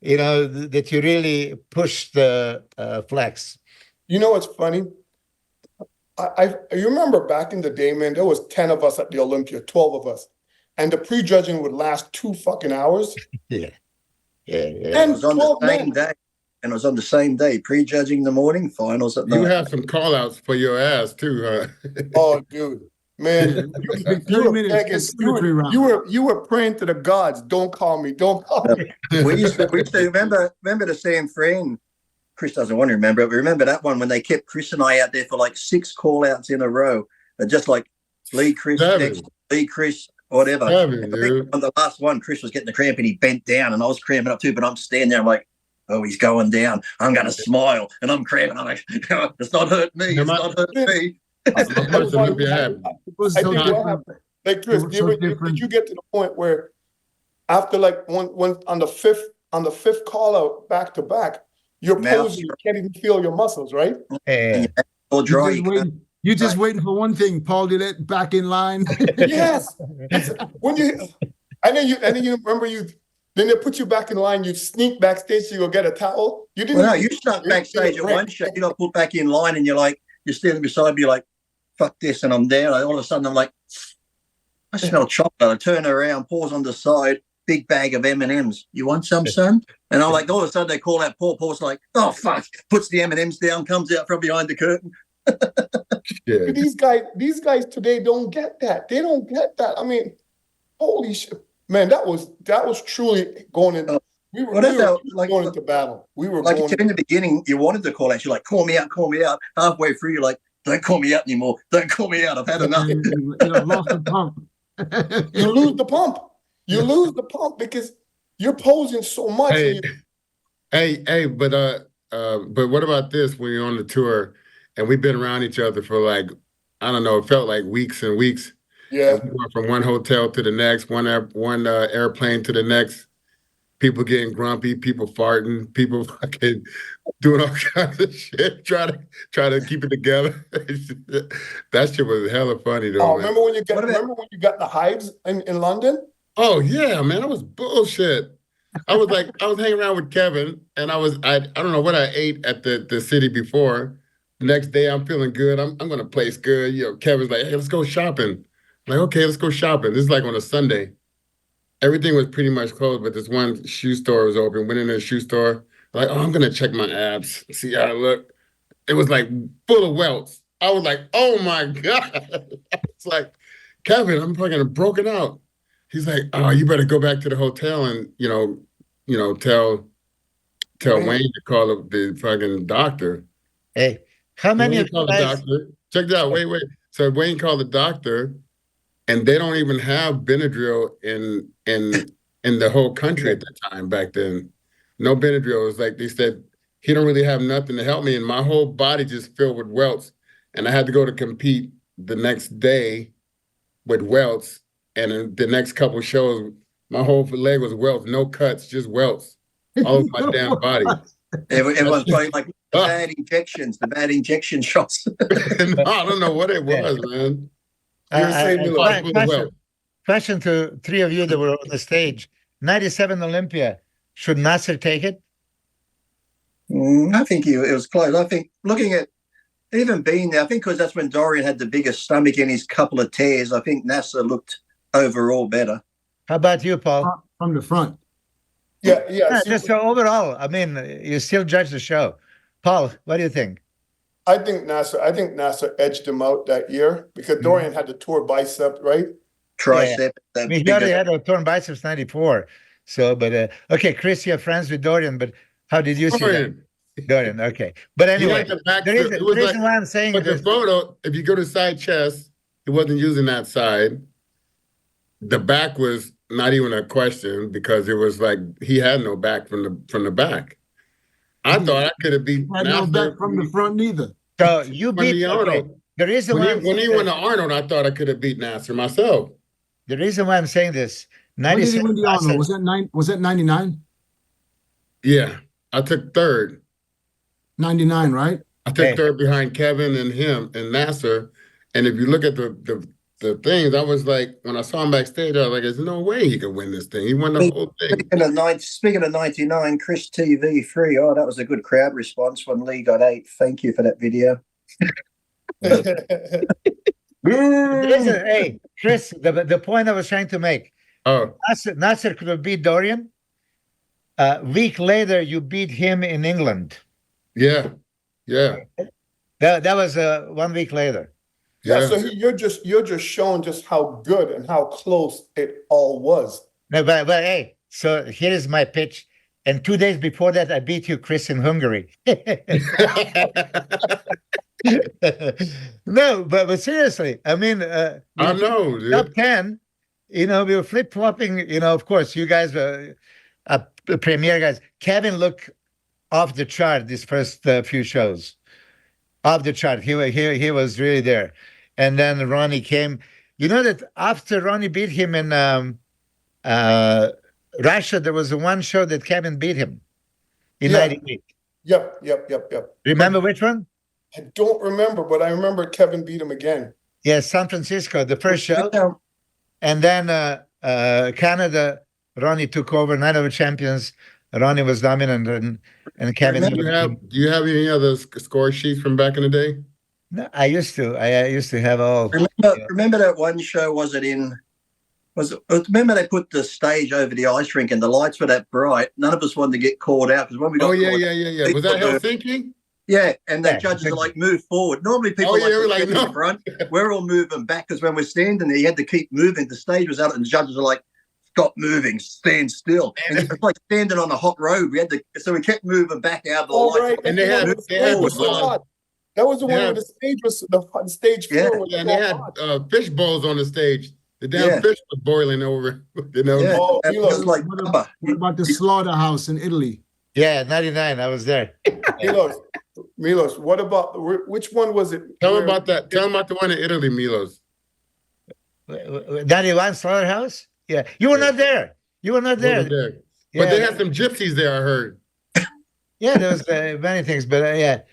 S4: that you really push the Flex.
S2: You know what's funny? You remember back in the day, man, there was 10 of us at the Olympia, 12 of us. And the prejudging would last 2 fucking hours.
S4: Yeah.
S1: It was on the same day. and it was on the same day, prejudging in the morning, finals at night.
S5: You have some call outs for your ass too, huh?
S2: Oh, dude, man, you were praying to the gods. Don't call me. Don't call me.
S1: We used to remember the San Fran. Chris doesn't want to remember it, but remember that one when they kept Chris and I out there for like 6 call outs in a row, and just like Lee, Chris, whatever. On the last one, Chris was getting the cramp and he bent down, and I was cramping up too, but I'm standing there, I'm like, oh, he's going down. I'm going to smile, and I'm cramping. I'm like, it's not hurting me. It's not hurting me.
S2: Like Chris, did you get to the point where after like one on the fifth call out back to back, you're posing, you can't even feel your muscles, right?
S3: You're just waiting for one thing, Paul Dillett back in line.
S2: Yes. When you and then you remember then they put you back in line, you sneak backstage to go get a towel. You didn't.
S1: Well, no, you snuck backstage at one show, you got put back in line, and you're standing beside me, you're like, fuck this, and I'm there. All of a sudden, I'm like, I smell chocolate. I turn around, pause on the side, big bag of M&Ms. You want some, son? And I'm like, all of a sudden, they call out Paul. Paul's like, oh, fuck, puts the M&Ms down, comes out from behind the curtain.
S2: Yeah. These guys today don't get that. They don't get that. I mean, holy shit, man, that was truly going in. We were going into battle. We were
S1: like in the beginning. You wanted to call out. You're like, call me out. Halfway through, you're like, don't call me out anymore. Don't call me out. I've had enough.
S3: Lost the pump.
S2: You lose the pump. You lose the pump because you're posing so much.
S5: But what about this when you're on the tour and we've been around each other for like, I don't know, it felt like weeks and weeks.
S2: Yeah.
S5: And we went from one hotel to the next, one airplane to the next. People getting grumpy, people farting, people fucking doing all kinds of shit, try to keep it together. That shit was hella funny though.
S2: Oh, remember when you got the hives in London?
S5: Oh yeah, man, that was bullshit. I was hanging around with Kevin, and I don't know what I ate at the city before. The next day I'm feeling good. I'm gonna place good. You know, Kevin's like, hey, let's go shopping. I'm like, okay, let's go shopping. This is like on a Sunday. Everything was pretty much closed, but this one shoe store was open. Went in the shoe store. Like, oh, I'm gonna check my abs, see how I look. It was like full of welts. I was like, oh my God. It's like, Kevin, I'm fucking broken out. He's like, oh, you better go back to the hotel and tell Wayne to call up the fucking doctor.
S4: Hey, how many of
S5: you guys? Check it out. Wait. So Wayne called the doctor, and they don't even have Benadryl in the whole country at that time back then. No Benadryl. It was like they said, he don't really have nothing to help me, and my whole body just filled with welts. And I had to go to compete the next day with welts. And in the next couple of shows, my whole leg was welts, no cuts, just welts all over my damn body.
S1: Everyone's probably like the bad injection shots.
S5: No, I don't know what it was, man.
S4: Question to three of you that were on the stage. 97 Olympia. Should NASSER take it?
S1: I think it was close. I think looking at even being there, I think because that's when Dorian had the biggest stomach in his couple of tears. I think NASSER looked overall better.
S4: How about you, Paul?
S3: From the front.
S2: Yeah.
S4: Just overall. I mean, you still judge the show. Paul, what do you think?
S2: I think NASSER edged him out that year because Dorian had the torn bicep, right?
S1: Tricep.
S4: Yeah. I mean, he already had a torn biceps 94. So, but okay, Chris, you're friends with Dorian, but how did you see that? Dorian, okay. But anyway, the reason why I'm saying
S5: but the photo, if you go to side chest, he wasn't using that side. The back was not even a question because it was like he had no back from the back. I thought I could have beat
S3: no back from the front neither.
S4: So you beat Arnold. The reason
S5: when he went to Arnold, I thought I could have beat NASSER myself.
S4: The reason why I'm saying this, 97.
S3: When did he win the Arnold? Was that 99?
S5: Yeah, I took third.
S3: 99, right?
S5: I took third behind Kevin and him and NASSER. And if you look at the things, I was like, when I saw him backstage, I was like, there's no way he could win this thing. He won the whole thing.
S1: Speaking of 99, Chris TV 3. Oh, that was a good crowd response when Lee got 8. Thank you for that video.
S4: Listen, hey, Chris, the point I was trying to make.
S5: Oh,
S4: NASSER could have beat Dorian. A week later, you beat him in England.
S5: Yeah.
S4: That was 1 week later.
S2: Yeah, so you're just showing just how good and how close it all was.
S4: No, but hey, so here is my pitch. And 2 days before that, I beat you, Chris, in Hungary. No, but seriously, I mean,
S5: I know, dude.
S4: top 10, we were flip-flopping, of course, you guys were premier guys. Kevin looked off the chart these first few shows. Off the chart. He was really there. And then Ronnie came. You know that after Ronnie beat him in Russia, there was one show that Kevin beat him in 98.
S2: Yep.
S4: Remember which one?
S2: I don't remember, but I remember Kevin beat him again.
S4: Yeah, San Francisco, the first show. And then Canada, Ronnie took over, Night of the Champions. Ronnie was dominant, and Kevin.
S5: Do you have any other score sheets from back in the day?
S4: No, I used to have all.
S1: Remember that one show? Remember they put the stage over the ice rink and the lights were that bright. None of us wanted to get caught out because when we got
S5: yeah. Was that Helsinki?
S1: Yeah, and the judges are like, move forward. Normally people like in the front. We're all moving back because when we're standing there, you had to keep moving. The stage was out and the judges are like, stop moving, stand still. And it's like standing on a hot road. So we kept moving back out of the light.
S2: Right.
S5: And they had
S2: that was the one where the stage was the stage floor was
S5: and they had fish bowls on the stage. The damn fish was boiling over.
S1: Yeah.
S3: What about the slaughterhouse in Italy?
S4: Yeah, 99. I was there.
S2: Milos, what about which one was it?
S5: Tell them about that. Tell them about the one in Italy, Milos.
S4: 91 slaughterhouse? Yeah. You were not there. You were not there.
S5: But they had some gypsies there, I heard.
S4: Yeah, there was many things, but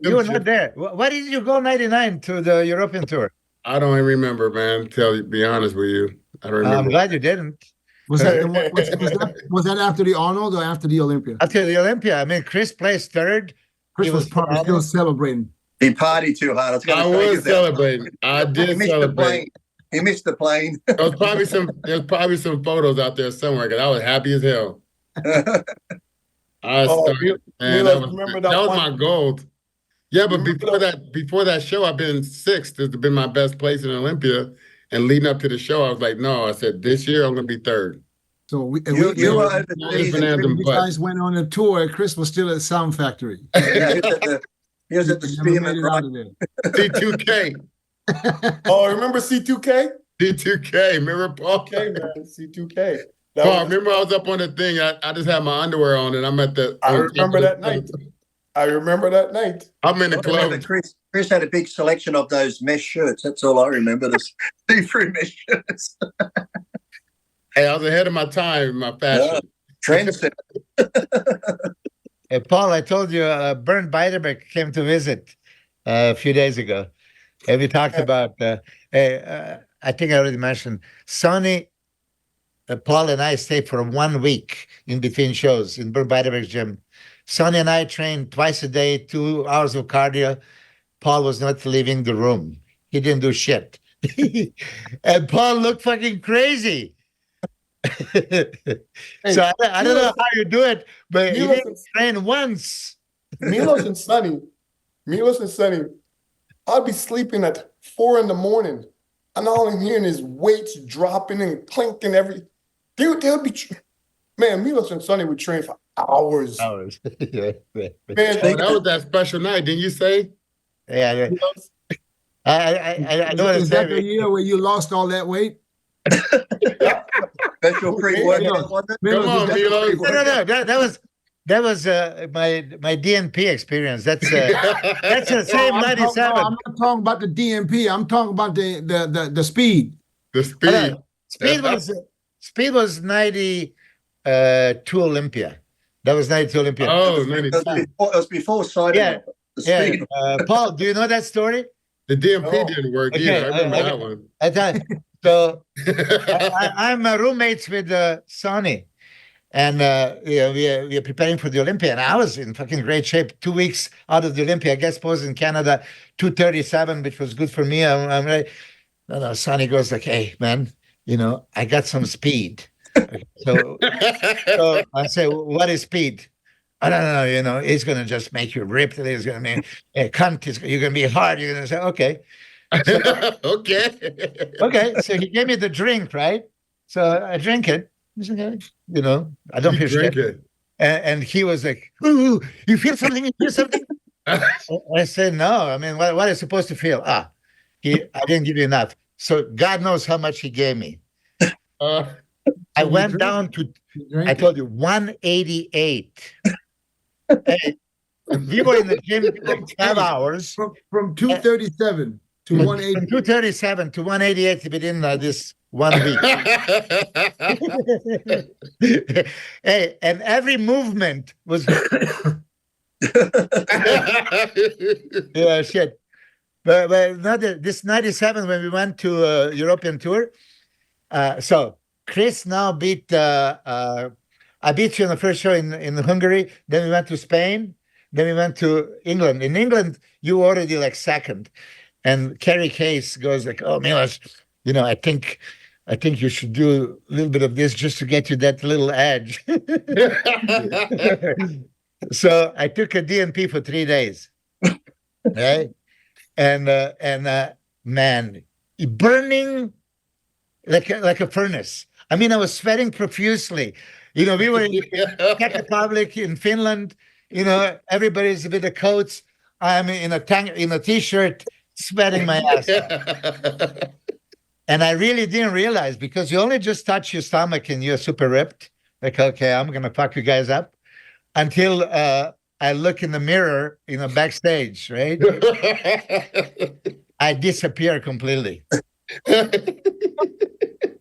S4: you were not there. Why did you go 99 to the European tour?
S5: I don't even remember, man. Be honest with you. I don't remember.
S4: I'm glad you didn't.
S3: Was that after the Arnold or after the Olympia?
S4: After the Olympia. I mean, Chris placed third.
S3: Chris was probably still celebrating.
S1: He partied too hard.
S5: I was celebrating. I did celebrate.
S1: He missed the plane.
S5: There's probably some photos out there somewhere because I was happy as hell. That was my goal. Yeah, but before that show, I've been sixth. It's been my best place in Olympia. And leading up to the show, I was like, no, I said, this year I'm going to be third.
S3: So
S1: you
S3: guys went on a tour. Chris was still at Sound Factory.
S1: He was at the Spearmint
S5: C2K.
S2: Oh, remember C2K?
S5: C2K. Remember Paul?
S2: Okay, man. C2K.
S5: Paul, remember I was up on the thing. I just had my underwear on and I'm at the.
S2: I remember that night.
S5: I'm in the club.
S1: Chris had a big selection of those mesh shirts. That's all I remember. The see-through mesh shirts.
S5: Hey, I was ahead of my time in my fashion.
S1: Trendsetter.
S4: Hey, Paul, I told you Bernd Beiderbecke came to visit a few days ago. And we talked about, I think I already mentioned, Sonny, Paul and I stayed for 1 week in between shows in Bernd Beiderbecke's gym. Sonny and I trained twice a day, 2 hours of cardio. Paul was not leaving the room. He didn't do shit. And Paul looked fucking crazy. So I don't know how you do it, but he didn't train once.
S2: Milos and Sonny, I'd be sleeping at 4 in the morning, and all I'm hearing is weights dropping and clinking they'll be, man, Milos and Sonny would train for hours.
S4: Yeah.
S2: Man,
S5: that was that special night, didn't you say?
S4: Yeah. I know what
S3: Is that the year where you lost all that weight?
S1: Special pre-workout.
S5: Come on, Milos.
S4: No. That was my DNP experience. That's the same 97.
S3: I'm not talking about the DNP. I'm talking about the speed.
S5: The speed.
S4: Speed was 92 Olympia. That was 92 Olympia.
S5: Oh, 92.
S1: It was before Cyber.
S4: Yeah. Paul, do you know that story?
S5: The DNP didn't work either. I remember that one.
S4: I thought, so I'm roommates with Sonny. And we are preparing for the Olympia. And I was in fucking great shape. 2 weeks out of the Olympia. I guess was in Canada, 237, which was good for me. I'm ready. No, Sonny goes like, hey, man, I got some speed. So I say, what is speed? I don't know, you know, it's going to just make you ripped. It's going to make a cunt. You're going to be hard. You're going to say, okay. So, okay. So he gave me the drink, right? So I drink it. Okay. You know, I don't feel shit. And he was like, ooh, you feel something? You feel something? I said, no. I mean, what are you supposed to feel? I didn't give you enough. So God knows how much he gave me. I went down to, I told you, 188. Hey, we were in the gym like 12 hours.
S3: From 237 to 180.
S4: From 237 to 188 within this 1 week. Hey, and every movement was... yeah, shit. But not this 97 when we went to a European tour. So Chris now beat... I beat you in the first show in Hungary. Then we went to Spain. Then we went to England. In England, you were already like second. And Kerry Case goes like, oh, Milos, you know, I think you should do a little bit of this just to get you that little edge. So I took a DNP for 3 days. Right? And man, burning like a furnace. I mean, I was sweating profusely. You know, we were in Czech Republic, in Finland. You know, everybody's with the coats. I'm in a t-shirt, sweating my ass off. And I really didn't realize, because you only just touch your stomach and you're super ripped. Like, okay, I'm gonna fuck you guys up. Until I look in the mirror, you know, backstage, right? I disappear completely.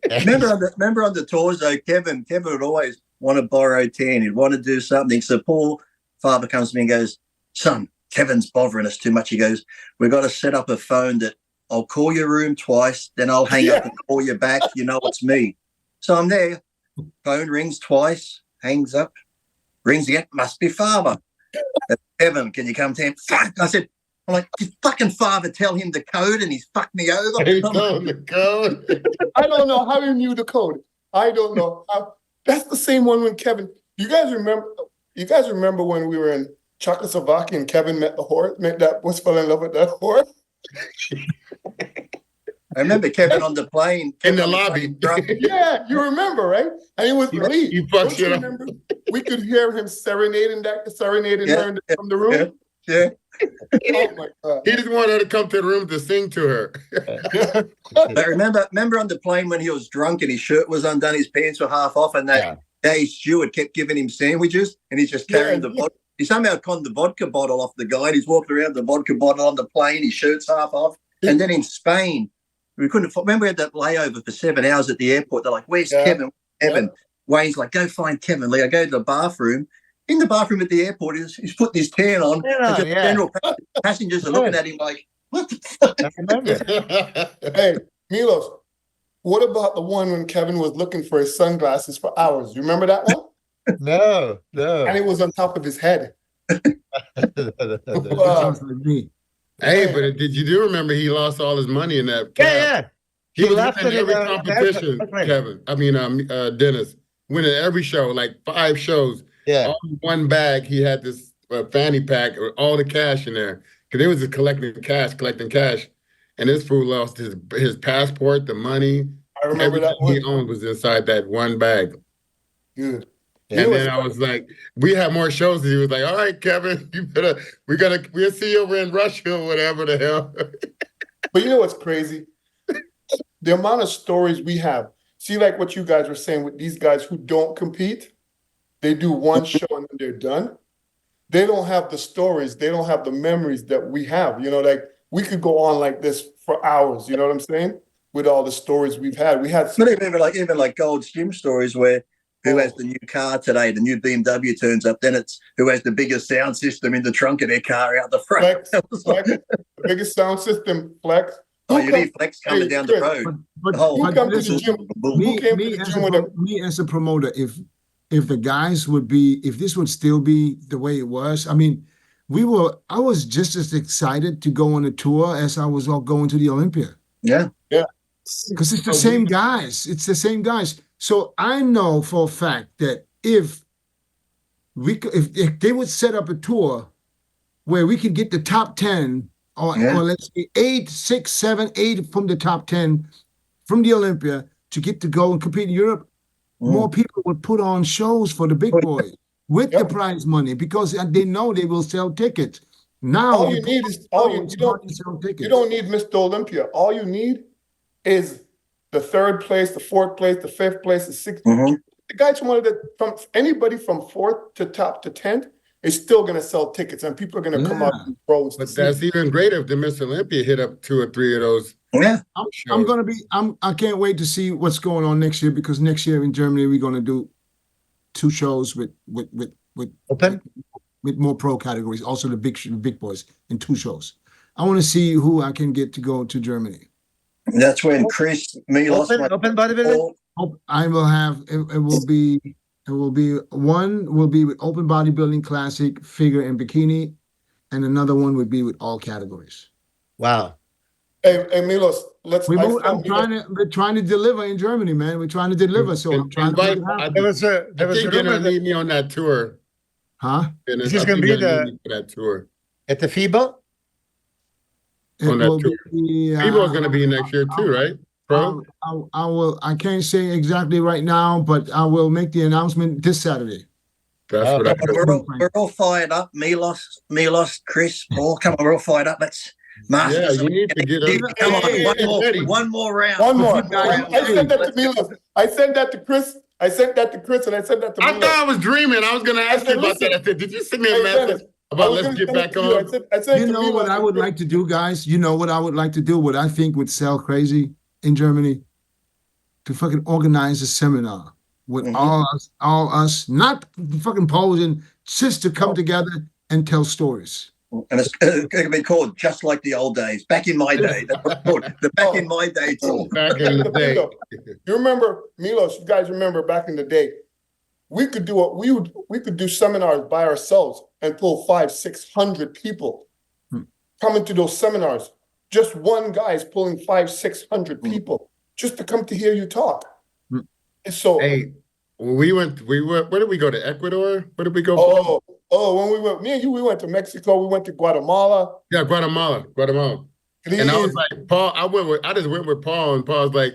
S1: Remember on the tours though, Kevin would always want to borrow 10. He'd want to do something. So Paul, father, comes to me and goes, son, Kevin's bothering us too much. He goes, we've got to set up a phone that I'll call your room twice, then I'll hang up and call you back. You know it's me. So I'm there. Phone rings twice, hangs up, rings again. Must be father. Kevin, can you come to him? Fuck. I said, I'm like, did fucking father tell him the code and he's fucked me over?
S5: He told the code.
S2: I don't know how he knew the code. I don't know how. That's the same one when Kevin. You guys remember when we were in Czechoslovakia and Kevin met fell in love with that whore?
S1: I remember Kevin on the plane.
S5: In the lobby.
S2: Yeah, you remember, right? And he was Lee.
S5: You fucked it up.
S2: We could hear him serenading her from the room.
S1: Yeah.
S2: Oh my God.
S5: He just wanted her to come to the room to sing to her.
S1: But remember on the plane when he was drunk and his shirt was undone, his pants were half off, and that day steward kept giving him sandwiches, and he's just carrying the vodka. He somehow conned the vodka bottle off the guy, and he's walking around with the vodka bottle on the plane, his shirt's half off. And then in Spain, we couldn't remember we had that layover for 7 hours at the airport. They're like, where's Kevin? Kevin. Wayne's like, go find Kevin Lee. I go to the bathroom. In the bathroom at the airport, he's putting his tan on. General passengers are looking at him like, what the fuck?
S2: Hey, Milos, what about the one when Kevin was looking for his sunglasses for hours? You remember that one?
S4: No.
S2: And it was on top of his head.
S3: Sounds like me.
S5: Hey, but did you do remember he lost all his money in that?
S4: Yeah.
S5: He left in every competition, Kevin. I mean, Dennis. Winning every show, like 5 shows.
S4: Yeah.
S5: All in one bag, he had this fanny pack with all the cash in there. Because they was just collecting cash. And this fool lost his passport, the money.
S2: I remember that one.
S5: He owned was inside that one bag.
S2: Good.
S5: And then I was like, we had more shows. And he was like, all right, Kevin, we'll see you over in Russia or whatever the hell.
S2: But you know what's crazy? The amount of stories we have. See, like what you guys were saying with these guys who don't compete, they do one show and then they're done. They don't have the stories. They don't have the memories that we have. You know, like we could go on like this for hours. You know what I'm saying? With all the stories we've had. We had
S1: but even like Gold's Gym stories where who has the new car today, the new BMW turns up, then it's who has the biggest sound system in the trunk of their car out the front.
S2: Flex, the biggest sound system, Flex.
S1: Oh, you need Flex coming down the road.
S3: Me as a promoter, if this would still be the way it was, I mean, I was just as excited to go on a tour as I was going to the Olympia.
S1: Yeah.
S3: Because it's the same guys. It's the same guys. So I know for a fact that if they would set up a tour where we could get the top 10 or let's say 8, 6, 7, 8 from the top 10 from the Olympia to get to go and compete in Europe, more people would put on shows for the big boys with the prize money because they know they will sell tickets. Now
S2: all you need is you don't need Mr. Olympia. All you need is the 3rd place, the 4th place, the 5th place, the 6th. The guys from anybody from 4th to top to 10th is still going to sell tickets, and people are going to come out and rows.
S5: But that's even greater if the Mr. Olympia hit up 2 or 3 of those.
S1: Yeah,
S3: I can't wait to see what's going on next year, because next year in Germany we're going to do 2 shows with more pro categories, also the big boys in 2 shows. I want to see who I can get to go to Germany.
S1: That's when Chris Milos
S4: open bodybuilding.
S3: I will have it will be one will be with open bodybuilding, classic, figure, and bikini, and another one would be with all categories.
S4: Wow.
S2: Hey Milos,
S3: we're trying to deliver in Germany, man. We're trying to deliver. So I'm trying to make it happen.
S5: There was a rumor that me on that tour.
S3: Huh?
S4: Is this going to be
S5: that tour
S4: at the FIBO?
S5: On that tour. FIBO is going to be next year too, right? Pro?
S3: I can't say exactly right now, but I will make the announcement this Saturday.
S5: That's what
S1: we're all fired up. Milos, Chris, Paul, come on, we're all fired up. Let's master.
S5: Yeah, you need to get up.
S1: Come on, one more round.
S2: One more. I sent that to Milos. I sent that to Chris. And I sent that to Milos.
S5: I thought I was dreaming. I was going to ask you about that. I said, did you send me a message about let's get back on?
S3: You know what I would like to do, guys? You know what I would like to do? What I think would sell crazy in Germany? To fucking organize a seminar with all us, not fucking posing, just to come together and tell stories.
S1: And it's going to be called Just Like the Old Days. Back in my day. That's what it's called. The Back in My Day tour.
S5: Back in the day.
S2: You remember, Milos, you guys remember back in the day, we could do seminars by ourselves and pull 500, 600 people coming to those seminars. Just one guy is pulling 500, 600 people just to come to hear you talk. And so,
S5: hey, we went. Where did we go to Ecuador? Where did we go?
S2: When we went, me and you, we went to Mexico. We went to Guatemala.
S5: Yeah, Guatemala. And I was like, Paul. I just went with Paul, and Paul's like,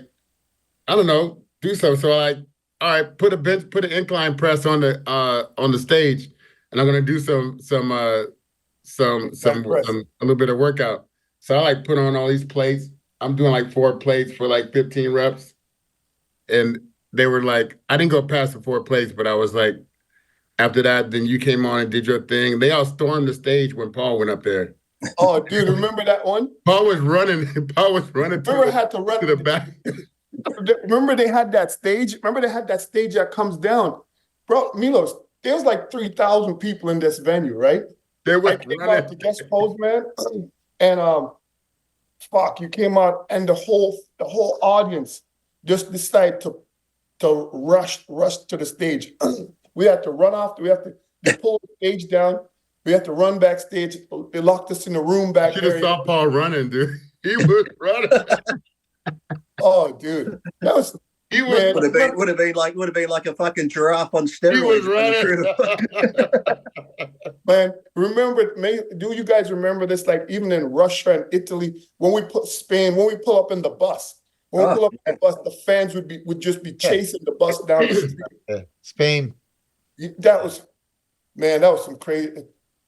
S5: I don't know, do something. So I, all right, put an incline press on the stage, and I'm gonna do a little bit of workout. So I like put on all these plates. I'm doing like 4 plates for like 15 reps. And they were like, I didn't go past the 4 plates, but I was like, after that, then you came on and did your thing. They all stormed the stage when Paul went up there.
S2: Oh, dude, remember that one?
S5: Paul was running to the back.
S2: Remember they had that stage? Remember they had that stage that comes down? Bro, Milos, there was like 3,000 people in this venue, right?
S5: They were
S2: came out to guest pose, man. And you came out and the whole audience just decided to rush to the stage. We had to run off. We have to pull the stage down. We had to run backstage. They locked us in the room back there.
S5: You just saw Paul running, dude. He was running.
S2: Oh, dude, that was.
S1: He would have been like a fucking giraffe on steroids.
S5: He was running.
S2: Man, do you guys remember this? Like even in Russia and Italy, when we pull up in the bus, the fans would just be chasing the bus down the street.
S4: Spain.
S2: That was some crazy.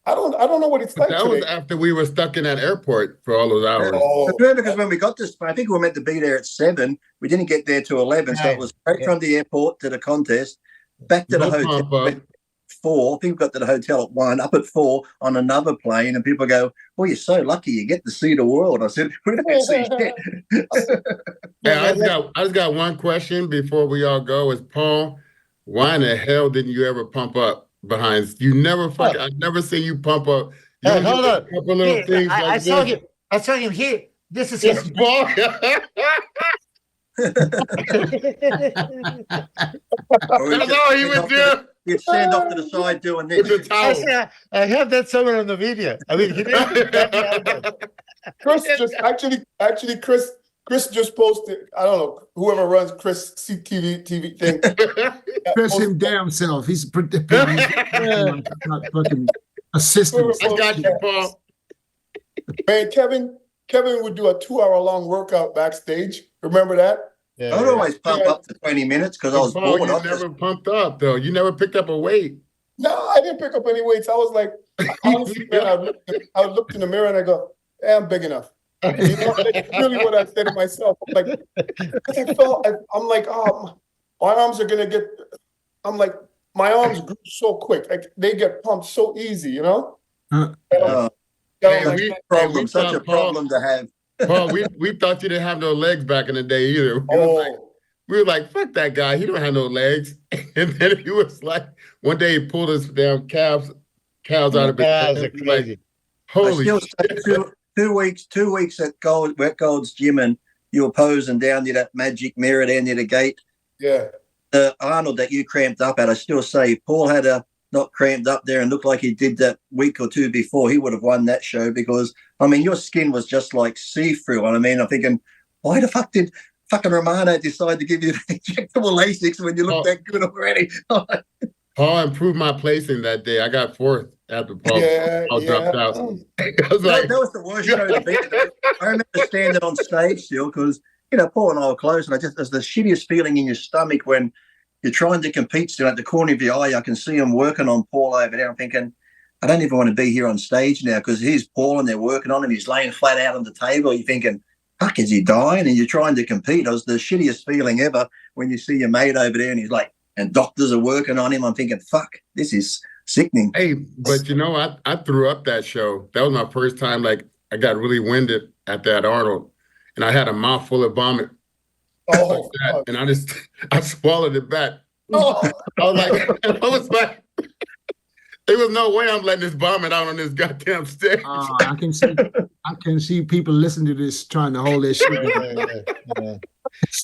S2: I don't know what it's like.
S5: That was after we were stuck in that airport for all those hours.
S1: Because when we got to Spain, I think we were meant to be there at 7. We didn't get there till 11, so it was straight from the airport to the contest, back to the hotel at 4. People got to the hotel at 1, up at 4 on another plane, and people go, "Well, you're so lucky you get to see the world." I said, "We don't see shit."
S5: I just got one question before we all go. Is Paul, why in the hell didn't you ever pump up? Behind you never fucking. I've never seen you pump up. You
S4: Hold on.
S5: Couple little things
S4: I saw him. I saw him here. This is his
S5: ball. That's all he would do.
S1: You'd stand off to the side doing this.
S4: I have that somewhere on the video. I mean, he didn't.
S2: Chris just actually, Chris, Chris just posted, I don't know, whoever runs Chris TV thing.
S3: Chris him damn self. He's fucking assistant.
S5: I got you, Paul.
S2: Man, Kevin would do a 2-hour-long workout backstage. Remember that?
S4: Yeah,
S1: I'd always pump up to 20 minutes because I was
S5: Paul,
S1: bored.
S5: you never pumped up, though. You never picked up a weight.
S2: No, I didn't pick up any weights. I was like, honestly, man, I looked in the mirror and I go, hey, I'm big enough. You know, that's really what I said to myself. I'm like, I'm like, oh, my arms are gonna get. I'm like, my arms grew so quick. Like, they get pumped so easy, you know.
S1: Such a problem to have.
S5: Paul, we thought you didn't have no legs back in the day either. We were like, fuck that guy. He don't have no legs. And then he was like, one day he pulled his damn calves out of his
S4: crazy.
S5: Like, holy shit.
S1: 2 weeks at Wet Gold's gym, and you were posing down near that magic mirror down near the gate.
S2: Yeah.
S1: The Arnold that you cramped up at, I still say, Paul had not cramped up there and looked like he did that week or two before, he would have won that show because, I mean, your skin was just like see-through. And I mean, I'm thinking, why the fuck did fucking Romano decide to give you the injectable Lasix when you look that good already?
S5: Paul improved my placing that day. I got fourth after Paul dropped out. I was like,
S1: that was the worst show to be. I remember standing on stage still because, you know, Paul and I were close, and there's the shittiest feeling in your stomach when you're trying to compete still at the corner of your eye. I can see him working on Paul over there. I'm thinking, I don't even want to be here on stage now because here's Paul and they're working on him. He's laying flat out on the table. You're thinking, fuck, is he dying? And you're trying to compete. It was the shittiest feeling ever when you see your mate over there and he's like, and doctors are working on him. I'm thinking, fuck, this is sickening.
S5: Hey, but you know, I threw up that show. That was my first time. Like, I got really winded at that Arnold, and I had a mouthful of vomit.
S2: Oh,
S5: like that, and I swallowed it back. I was like, there was no way I'm letting this vomit out on this goddamn stage.
S3: I can see people listening to this trying to hold their shit.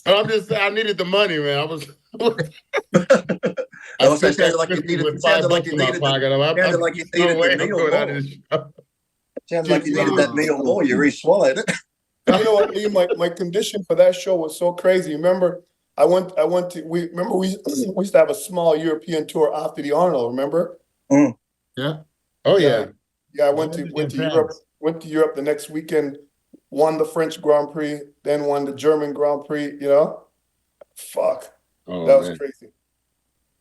S5: I'm just saying, I needed the money, man.
S1: It sounded like you needed that meal more. You re-swallowed it.
S2: You know what, Lee? My condition for that show was so crazy. Remember, we used to have a small European tour after the Arnold. Remember?
S3: Mm. Yeah.
S5: Oh yeah.
S2: Yeah, I went to Europe. Went to Europe the next weekend. Won the French Grand Prix, then won the German Grand Prix. You know, fuck, that was crazy.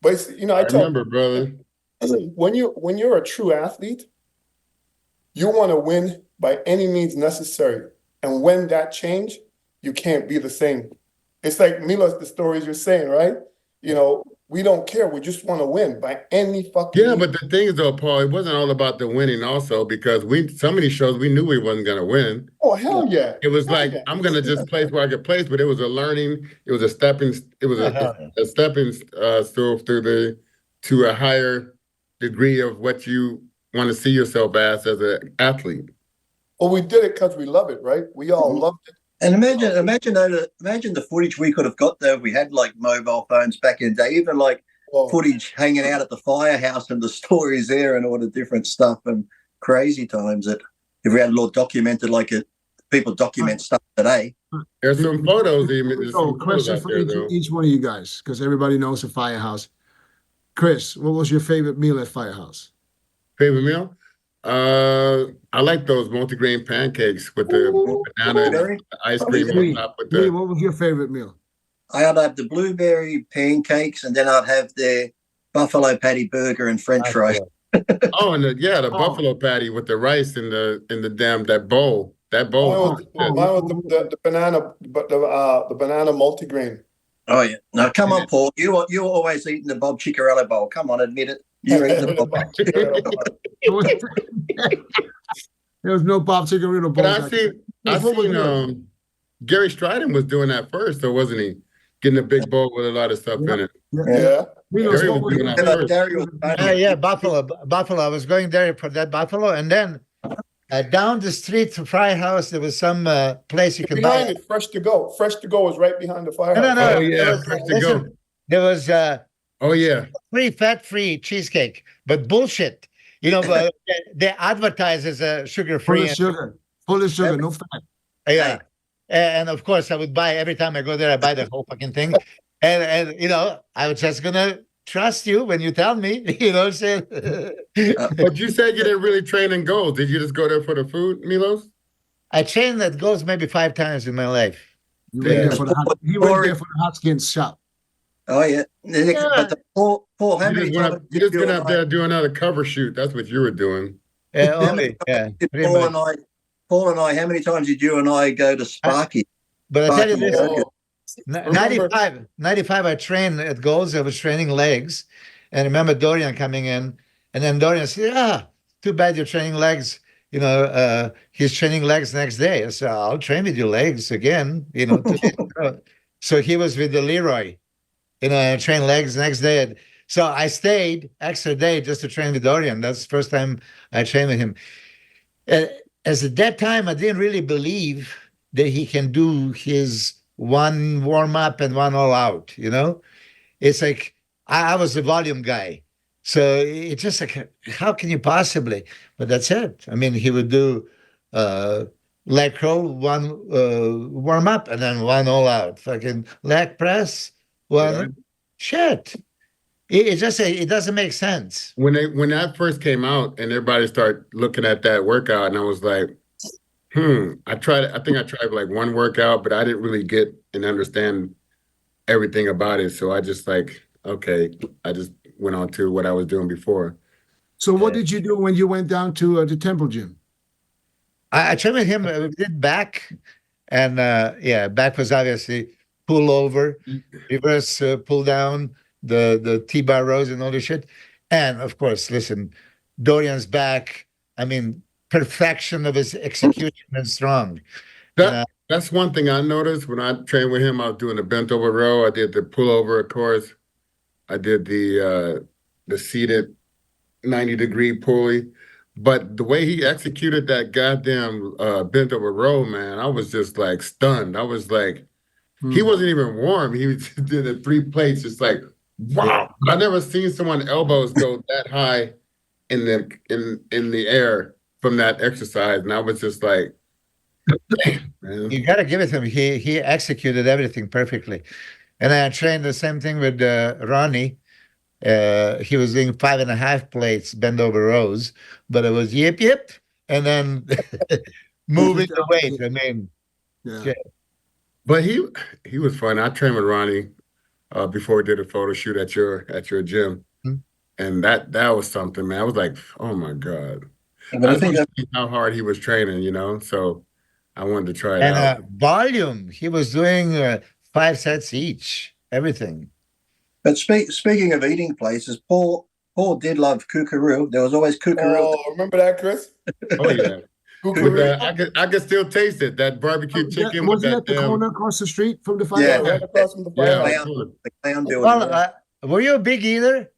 S2: But you know, I
S5: remember, brother.
S2: When you're a true athlete, you want to win by any means necessary. And when that change, you can't be the same. It's like Milos, the stories you're saying, right? You know, we don't care. We just want to win by any fucking
S5: means. But the thing is, though, Paul, it wasn't all about the winning also, because some of these shows we knew we wasn't going to win.
S2: Oh, hell yeah.
S5: It was I'm going to just place where I could place, but it was a learning. It was a stepping stool to a higher degree of what you want to see yourself as an athlete.
S2: Well, we did it because we love it, right? We all loved it.
S1: And imagine the footage we could have got there if we had like mobile phones back in the day, even like footage hanging out at the firehouse and the stories there and all the different stuff and crazy times that if we had it all documented like people document stuff today.
S5: There's some photos.
S3: Question for each one of you guys, because everybody knows the Firehouse. Chris, what was your favorite meal at Firehouse?
S5: Favorite meal? I like those multigrain pancakes with the banana and the ice cream on top.
S3: What was your favorite meal?
S1: I'd have the blueberry pancakes, and then I'd have the buffalo patty burger and French fries.
S5: The buffalo patty with the rice in the that bowl. That bowl.
S2: Mine was the banana multigrain.
S1: Oh yeah! Now come on, Paul. You were always eating the Bob Ciccarello bowl. Come on, admit it. You ate the Bob Ciccarello bowl.
S3: There was no Bob Ciccarello bowl.
S5: But I seen Gary Stridham was doing that first, or wasn't he? Getting a big bowl with a lot of stuff in it.
S2: Yeah.
S5: Gary was doing that first.
S4: Buffalo. I was going there for that buffalo, and then down the street to Firehouse, there was some place you could buy.
S2: Behind it, Fresh to Go. Fresh to Go was right behind the Firehouse.
S4: No.
S5: Oh yeah, Fresh to Go.
S4: There was fat-free cheesecake, but bullshit. You know, they advertise as a sugar-free.
S3: Full of sugar, no fat.
S4: Yeah. And of course, I would buy every time I go there. I buy the whole fucking thing, and you know, I was just gonna trust you when you tell me. You know what I'm saying?
S5: But you said you didn't really train in goals. Did you just go there for the food, Milos?
S4: I trained at Goals maybe 5 times in my life.
S3: He went there for the Hopkins shop.
S1: Oh yeah. But Paul, how many times
S5: you just get out there and do another cover shoot? That's what you were doing.
S4: Yeah, only. Yeah.
S1: Paul and I, how many times did you and I go to Sparky?
S4: But I tell you this, 95, I trained at Goals. I was training legs, and I remember Dorian coming in, and then Dorian said, too bad you're training legs. You know, he's training legs next day. I said, I'll train with your legs again, you know. So he was with the Leroy, you know, and trained legs next day. So I stayed extra day just to train with Dorian. That's the first time I trained with him. As at that time, I didn't really believe that he can do his one warm up and one all out, you know? It's like, I was a volume guy. So it's just like, how can you possibly? But that's it. I mean, he would do leg curl, one warm up, and then one all out. Fucking leg press, one. Shit. It doesn't make sense.
S5: When that first came out and everybody started looking at that workout, and I was like, I think I tried like one workout, but I didn't really get and understand everything about it. So I just like, okay, I just went on to what I was doing before.
S3: So what did you do when you went down to the Temple Gym?
S4: I trained with him, we did back, and back was obviously pull over, reverse pull down, the T-bar rows and all this shit. And of course, listen, Dorian's back, I mean, perfection of his execution and strong.
S5: That's one thing I noticed when I trained with him. I was doing the bent over row. I did the pull over, of course. I did the seated 90-degree pulley. But the way he executed that goddamn bent over row, man, I was just like stunned. I was like, he wasn't even warm. He just did the 3 plates, just like, wow. I never seen someone's elbows go that high in the air from that exercise. And I was just like, damn, man.
S4: You gotta give it to him. He executed everything perfectly. And I trained the same thing with Ronnie. He was doing 5.5 plates, bend over rows, but it was yip, and then moving the weight. I mean,
S3: yeah.
S5: But he was fun. I trained with Ronnie before we did a photo shoot at your gym, and that was something, man. I was like, oh my god. I think how hard he was training, you know. So I wanted to try it out.
S4: Volume. He was doing 5 sets each. Everything.
S1: But speaking of eating places, Paul did love kookaroo. There was always kookaroo.
S2: Oh, remember that, Chris?
S5: Oh yeah. I could still taste it. That barbecue chicken.
S3: Was it at the corner across the street from the firehouse?
S2: Yeah, right across from the firehouse.
S1: The clown building.
S4: Were you a big eater?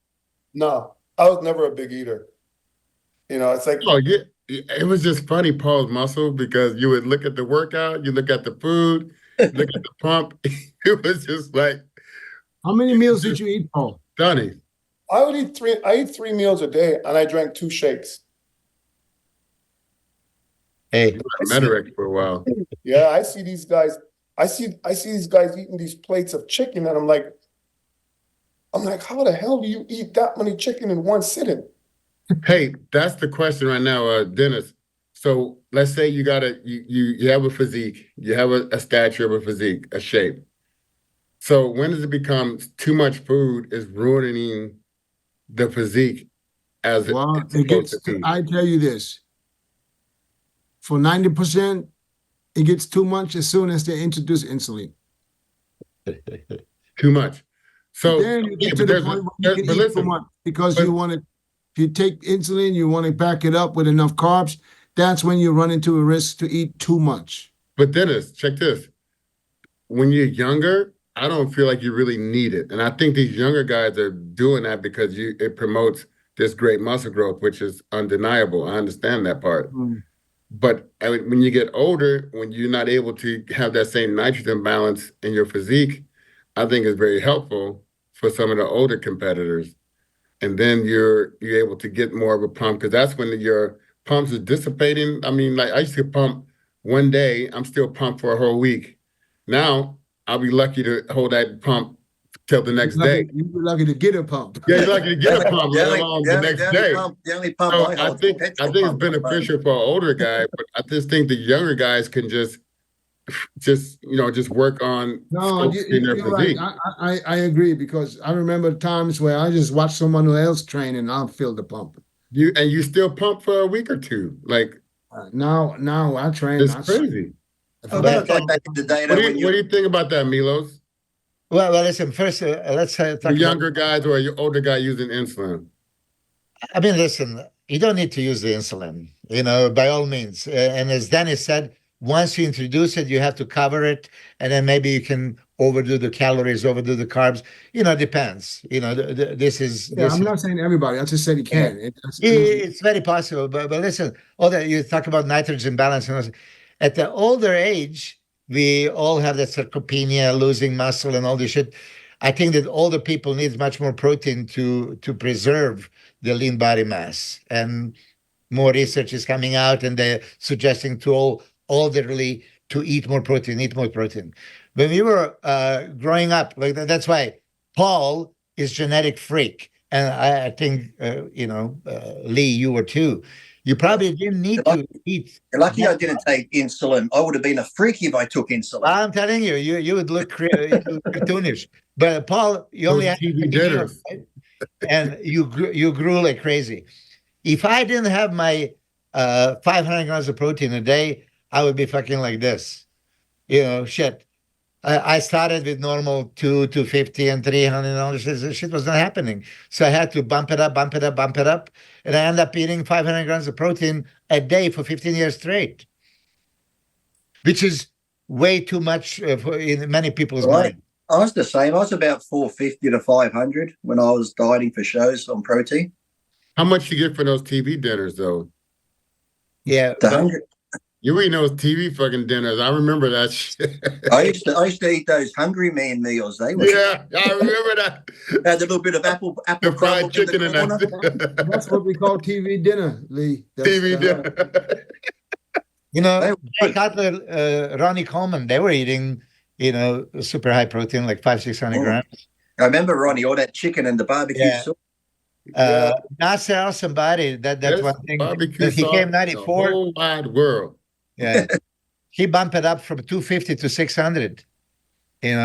S2: No, I was never a big eater. You know, it's like,
S5: oh yeah, it was just funny, Paul's muscle, because you would look at the workout, you look at the food, look at the pump. It was just like.
S3: How many meals did you eat, Paul?
S5: Donnie.
S2: I eat 3 meals a day, and I drank 2 shakes.
S4: Hey,
S5: Metric for a while.
S2: Yeah, I see these guys. I see these guys eating these plates of chicken, and I'm like, how the hell do you eat that many chicken in one sitting?
S5: Hey, that's the question right now, Dennis. So let's say you got you have a physique, you have a stature of a physique, a shape. So when does it become too much food is ruining the physique as it gets to?
S3: I tell you this. For 90%, it gets too much as soon as they introduce insulin.
S5: Too much. So
S3: then you get to the point where you can eat too much because you want to. If you take insulin, you want to back it up with enough carbs. That's when you run into a risk to eat too much.
S5: But Dennis, check this. When you're younger, I don't feel like you really need it. And I think these younger guys are doing that because it promotes this great muscle growth, which is undeniable. I understand that part. But when you get older, when you're not able to have that same nitrogen balance in your physique, I think it's very helpful for some of the older competitors. And then you're able to get more of a pump, because that's when your pumps is dissipating. I mean, like I used to pump one day, I'm still pumped for a whole week. Now, I'll be lucky to hold that pump till the next day.
S3: You'd be lucky to get a pump.
S5: Yeah, you're lucky to get a pump, let alone the next day.
S1: The only pump
S5: So
S1: I
S5: I
S1: hold
S5: think
S1: is a petrol
S5: it's
S1: pump at the moment.
S5: beneficial for an older guy, but I just think the younger guys can just work on
S3: No,
S5: their
S3: you're right.
S5: physique.
S3: I agree, because I remember times where I just watched someone else train and I'll feel the pump.
S5: You still pump for a week or two. Like
S3: Now I train.
S5: it's crazy.
S1: Oh, that was like back in the day.
S5: What do you think about that, Milos?
S4: Well, listen, first, let's talk
S5: The younger guys or your older guy using insulin?
S4: I mean, listen, you don't need to use the insulin, by all means. And as Dennis said, once you introduce it, you have to cover it. And then maybe you can overdo the calories, overdo the carbs. Depends.
S3: I'm not saying everybody. I just said he can.
S4: It's very possible. But listen, you talk about nitrogen balance. At the older age, we all have that sarcopenia, losing muscle and all this shit. I think that older people need much more protein to preserve the lean body mass. And more research is coming out, and they're suggesting to all elderly to eat more protein. When we were growing up, like that's why Paul is genetic freak. And I think, Lee, you were too. You probably didn't need to eat.
S1: You're lucky I didn't take insulin. I would have been a freak if I took insulin.
S4: I'm telling you, you would look cartoonish. But Paul, you only had
S5: TV dinners,
S4: right? And you grew like crazy. If I didn't have my 500 grams of protein a day, I would be fucking like this. Shit. I started with normal 250 and 300. This shit was not happening. So I had to bump it up. And I ended up eating 500 grams of protein a day for 15 years straight, which is way too much in many people's mind.
S1: I was the same. I was about 450 to 500 when I was dieting for shows on protein.
S5: How much you get for those TV dinners, though?
S4: Yeah.
S5: You eating those TV fucking dinners. I remember that shit.
S1: I used to eat those Hungry Man meals. They were
S5: I remember that.
S1: Had a little bit of apple
S5: the fried chicken in
S3: that. That's what we call TV dinner, Lee.
S5: TV dinner.
S4: Ronnie Coleman, they were eating, super high protein, like 500-600 grams.
S1: I remember Ronnie, all that chicken and the barbecue sauce.
S4: Nasser or somebody, that's one thing.
S5: He
S4: came 94.
S5: The whole wide world.
S4: Yeah. He bumped it up from 250 to 600,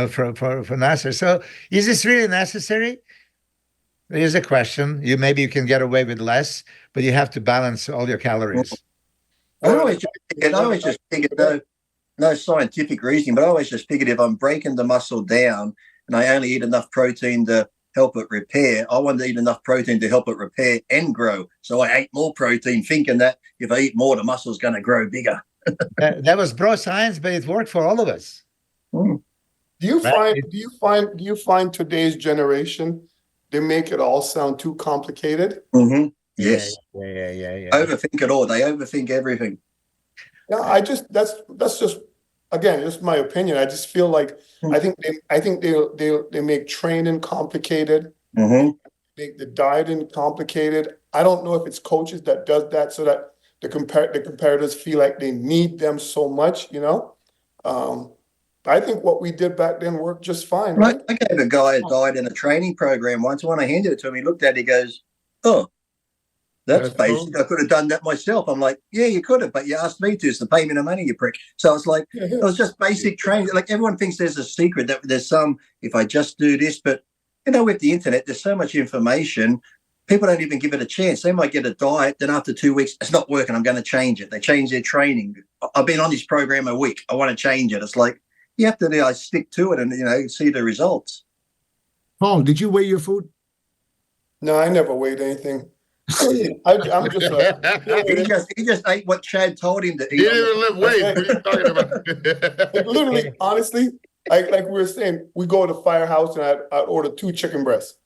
S4: for Nasser. So is this really necessary? Here's a question. Maybe you can get away with less, but you have to balance all your calories.
S1: I always just figured, no scientific reasoning, but I always just figured if I'm breaking the muscle down and I only eat enough protein to help it repair, I want to eat enough protein to help it repair and grow. So I ate more protein, thinking that if I eat more, the muscle's going to grow bigger.
S4: That was bro science, but it worked for all of us.
S2: Do you find today's generation, they make it all sound too complicated?
S1: Mm-hmm. Yes.
S4: Yeah.
S1: Overthink it all. They overthink everything.
S2: Yeah, that's just, again, just my opinion. I just feel like I think they make training complicated, make the dieting complicated. I don't know if it's coaches that does that so that the competitors feel like they need them so much. I think what we did back then worked just fine. Right?
S1: I gave a guy a diet in a training program once. When I handed it to him, he looked at it, he goes, "Oh, that's basic. Cool. I could have done that myself." I'm like, "Yeah, you could have, but you asked me to, so pay me the money, you prick." So it's like, it was just basic training. Like everyone thinks there's a secret, that there's some, if I just do this, but with the internet, there's so much information. People don't even give it a chance. They might get a diet, then after 2 weeks, it's not working, I'm going to change it. They change their training. I've been on this program a week, I want to change it. It's like, you have to stick to it and, see the results.
S3: Paul, did you weigh your food?
S2: No, I never weighed anything. I'm just
S1: he just ate what Chad told him to eat.
S5: He didn't even lift weights. What are you talking about?
S2: Like, literally, honestly, like we were saying, we go to Firehouse and I'd order 2 chicken breasts.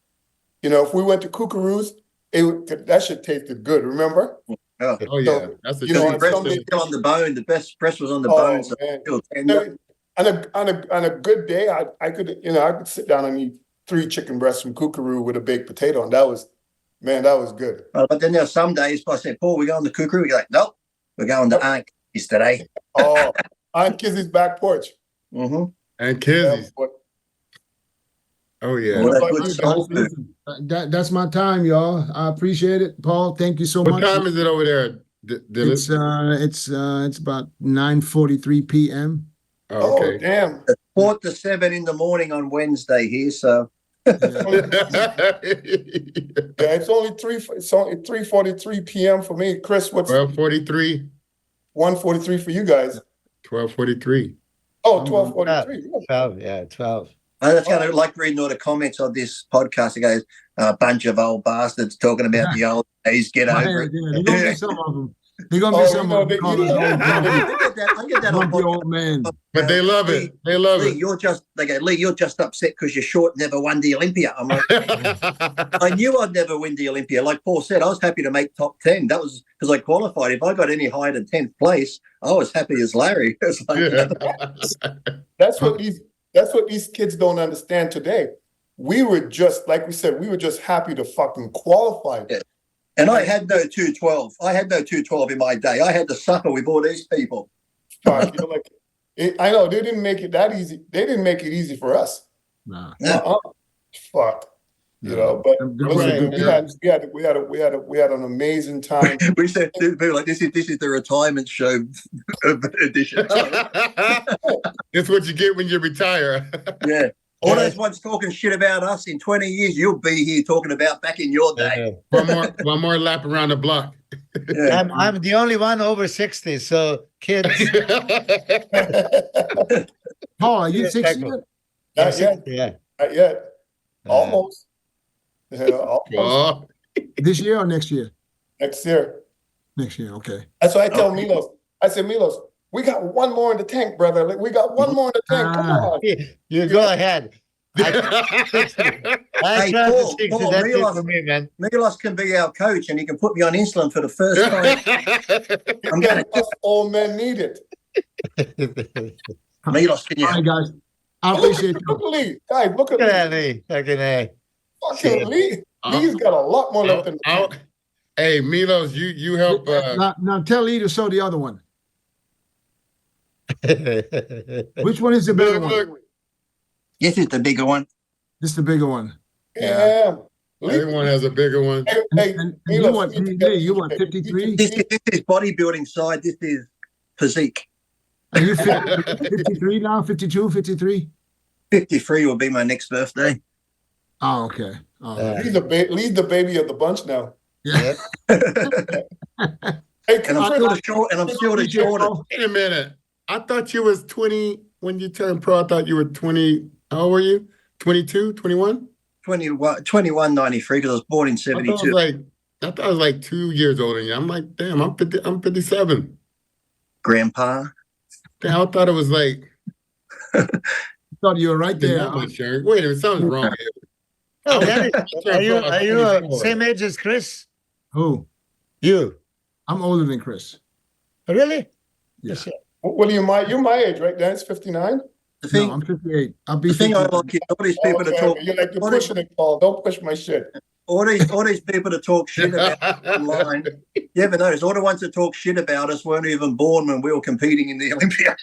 S2: If we went to Kookaroo's, that shit tasted good. Remember?
S1: Oh yeah,
S2: so,
S1: that's the breast was still on the bone. The best breast was on the bone. So still tender.
S2: On a good day, I could sit down and eat 3 chicken breasts from Kookaroo with a baked potato, and that was good.
S1: But then there are some days I said, "Paul, we're going to Kookaroo." We're like, "Nope, we're going to Ankh." Kizzy's today.
S2: Oh, on Kizzy's back porch.
S1: Mm-hmm.
S5: And Kizzy's.
S2: Yeah,
S5: Oh yeah.
S1: Well, that's
S2: Like
S1: good
S2: you
S1: soul food.
S3: Listen, that's my time, y'all. I appreciate it, Paul. Thank you so
S5: What
S3: much.
S5: time is it over there, Dillett?
S3: It's about 9:43 p.m.
S5: Oh,
S2: Oh,
S5: okay.
S2: damn.
S1: It's 4 to 7 in the morning on Wednesday here, so
S2: Yeah, it's only 3:43 p.m. for me. Chris, what's
S5: 12:43.
S2: 1:43 for you guys?
S5: 12:43.
S2: Oh, 12:43.
S4: 12, yeah, 12.
S1: I just kind of like reading all the comments on this podcast. It goes, a bunch of old bastards talking about the old days. Get over it.
S3: They're gonna be some of them. They're gonna be some of them. Call us old
S1: I get that on
S3: grumpy old man.
S5: But they love it. They love
S1: Lee,
S5: it.
S1: Lee, you're just upset because you're short, never won the Olympia. I'm like, I knew I'd never win the Olympia. Like Paul said, I was happy to make top 10. That was because I qualified. If I got any higher than 10th place, I was happy as Larry. It's like,
S2: That's what these kids don't understand today. We were just, like we said, we were just happy to fucking qualify.
S1: Yeah. And I had no 212. I had no 212 in my day. I had to suffer with all these people.
S2: Fuck, you know, like I know they didn't make it that easy. They didn't make it easy for us.
S3: Nah.
S2: Fuck. You know, but listen, we had an amazing time.
S1: We said people like this is the retirement show edition.
S5: It's what you get when you retire.
S1: Yeah. All those ones talking shit about us in 20 years, you'll be here talking about back in your day.
S5: One more lap around the block.
S1: Yeah.
S4: I'm the only one over 60, so kids.
S3: Paul, are you 60 yet?
S2: Not yet.
S4: Yeah.
S2: Not yet. Almost. Yeah, almost.
S5: Oh,
S3: This year or next year?
S2: Next year.
S3: Next year, okay.
S2: That's why I tell Milos. I said, Milos, we got one more in the tank, brother. Like, we got one more in the tank. Come on.
S4: You go ahead. I
S1: Hey,
S4: tried
S1: Paul,
S4: to 60.
S1: Paul,
S4: That's it
S1: Milos-
S4: for me, man.
S1: Milos can be our coach and he can put me on insulin for the first time. I'm going to
S2: Us old men need it.
S1: Milos, can you?
S3: All right, guys. I
S2: Look
S3: appreciate
S2: at
S3: you.
S2: Lee. Guys, look at
S4: Look at
S2: Lee.
S4: that, Lee. Fucking A.
S2: Fucking Lee. Lee's got a lot more left in the tank.
S5: Hey, Milos, you help.
S3: Now tell Lee to show the other one. Which one is the bigger one?
S5: Look,
S1: This is the bigger one.
S3: This is the bigger one.
S2: Yeah. Lee,
S5: everyone has a bigger one.
S2: hey,
S3: And
S2: Milos,
S3: you want 53?
S1: This is bodybuilding side. This is physique.
S3: Are you 53 now? 52, 53?
S1: 53 will be my next birthday.
S3: Oh, okay. Oh,
S2: Lee's the baby of the bunch now.
S3: yeah.
S2: Hey,
S1: And I'm still the short. And I'm still the shortest.
S5: Wait a minute. I thought you was 20 when you turned pro. I thought you were 20. How old were you? 22, 21?
S1: 2193 because I was born in 72.
S5: I thought I was like 2 years older than you. I'm like, damn, I'm 57.
S1: Grandpa.
S5: Damn, I thought it was like.
S3: I thought you were right there.
S5: Wait a minute, something's wrong here.
S4: Oh, are you same age as Chris?
S3: Who?
S4: You?
S3: I'm older than Chris.
S4: Really?
S3: Yeah.
S2: Well, you're my age, right? Dan, it's 59.
S1: The thing,
S3: No, I'm 58. I'll be
S1: the thing I
S3: 58.
S1: like is all these people to talk.
S2: You're like, you're pushing it, Paul. Don't push my shit.
S1: All these people to talk shit about us online. You ever notice all the ones that talk shit about us weren't even born when we were competing in the Olympia.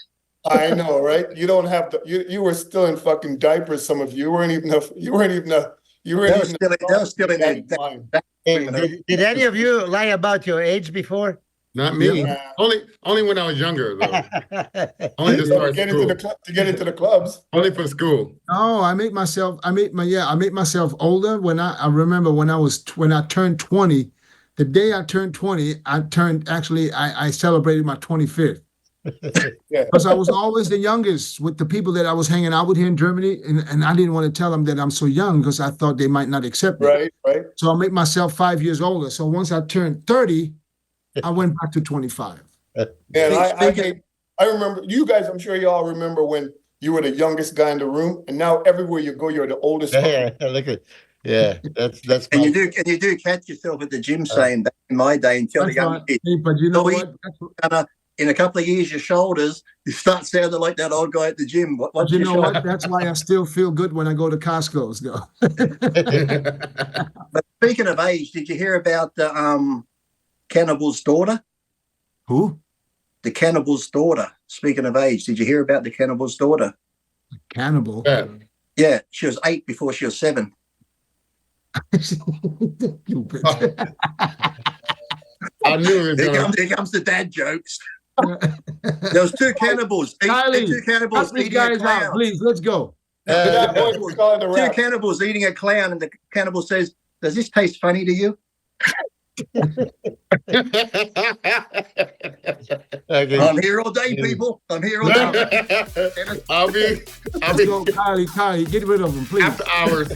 S2: I know, right? You don't have to. You were still in fucking diapers. Some of you weren't even. You weren't even. You were
S1: They were still in their
S4: Hey, did any of you lie about your age before?
S5: Not me.
S2: Yeah.
S5: Only when I was younger, though. Only to
S2: To
S5: start
S2: get
S5: school.
S2: into the clubs.
S5: Only for school.
S3: Oh, I made myself older when I remember when I turned 20. The day I turned 20, I celebrated my 25th.
S2: Yeah.
S3: Because I was always the youngest with the people that I was hanging out with here in Germany, and I didn't want to tell them that I'm so young because I thought they might not accept me.
S2: Right.
S3: So I made myself 5 years older. So once I turned 30, I went back to 25.
S2: And I remember you guys. I'm sure you all remember when you were the youngest guy in the room, and now everywhere you go, you're the oldest.
S4: Yeah, look at. Yeah, that's.
S1: And you do catch yourself at the gym saying back in my day and tell the
S3: That's
S1: young
S3: right.
S1: kids,
S3: Hey, but you know
S1: So
S3: what?
S1: in a couple of years, your shoulders, you start sounding like that old guy at the gym.
S3: But
S1: What's
S3: you
S1: your
S3: know
S1: shoulder?
S3: what? That's why I still feel good when I go to Costco's, though.
S1: But speaking of age, did you hear about the Cannibal's daughter?
S3: Who?
S1: the cannibal's daughter. Speaking of age, did you hear about the cannibal's daughter?
S3: Cannibal.
S5: Yeah.
S1: Yeah, she was 8 before she was 7.
S3: Stupid.
S5: I knew it was gonna.
S1: Here comes the dad jokes. There was 2 cannibals.
S3: Kylie,
S1: Two cannibals
S3: cut these
S1: eating a
S3: guys out,
S1: clown.
S3: please. Let's go.
S2: That voice was calling the
S1: 2
S2: rap.
S1: cannibals eating a clown, and the cannibal says, "Does this taste funny to you?"
S4: Okay.
S1: I'm here all day, people. I'm here all day.
S5: I'll be
S3: Let's go, Kylie, get rid of him, please.
S5: after hours.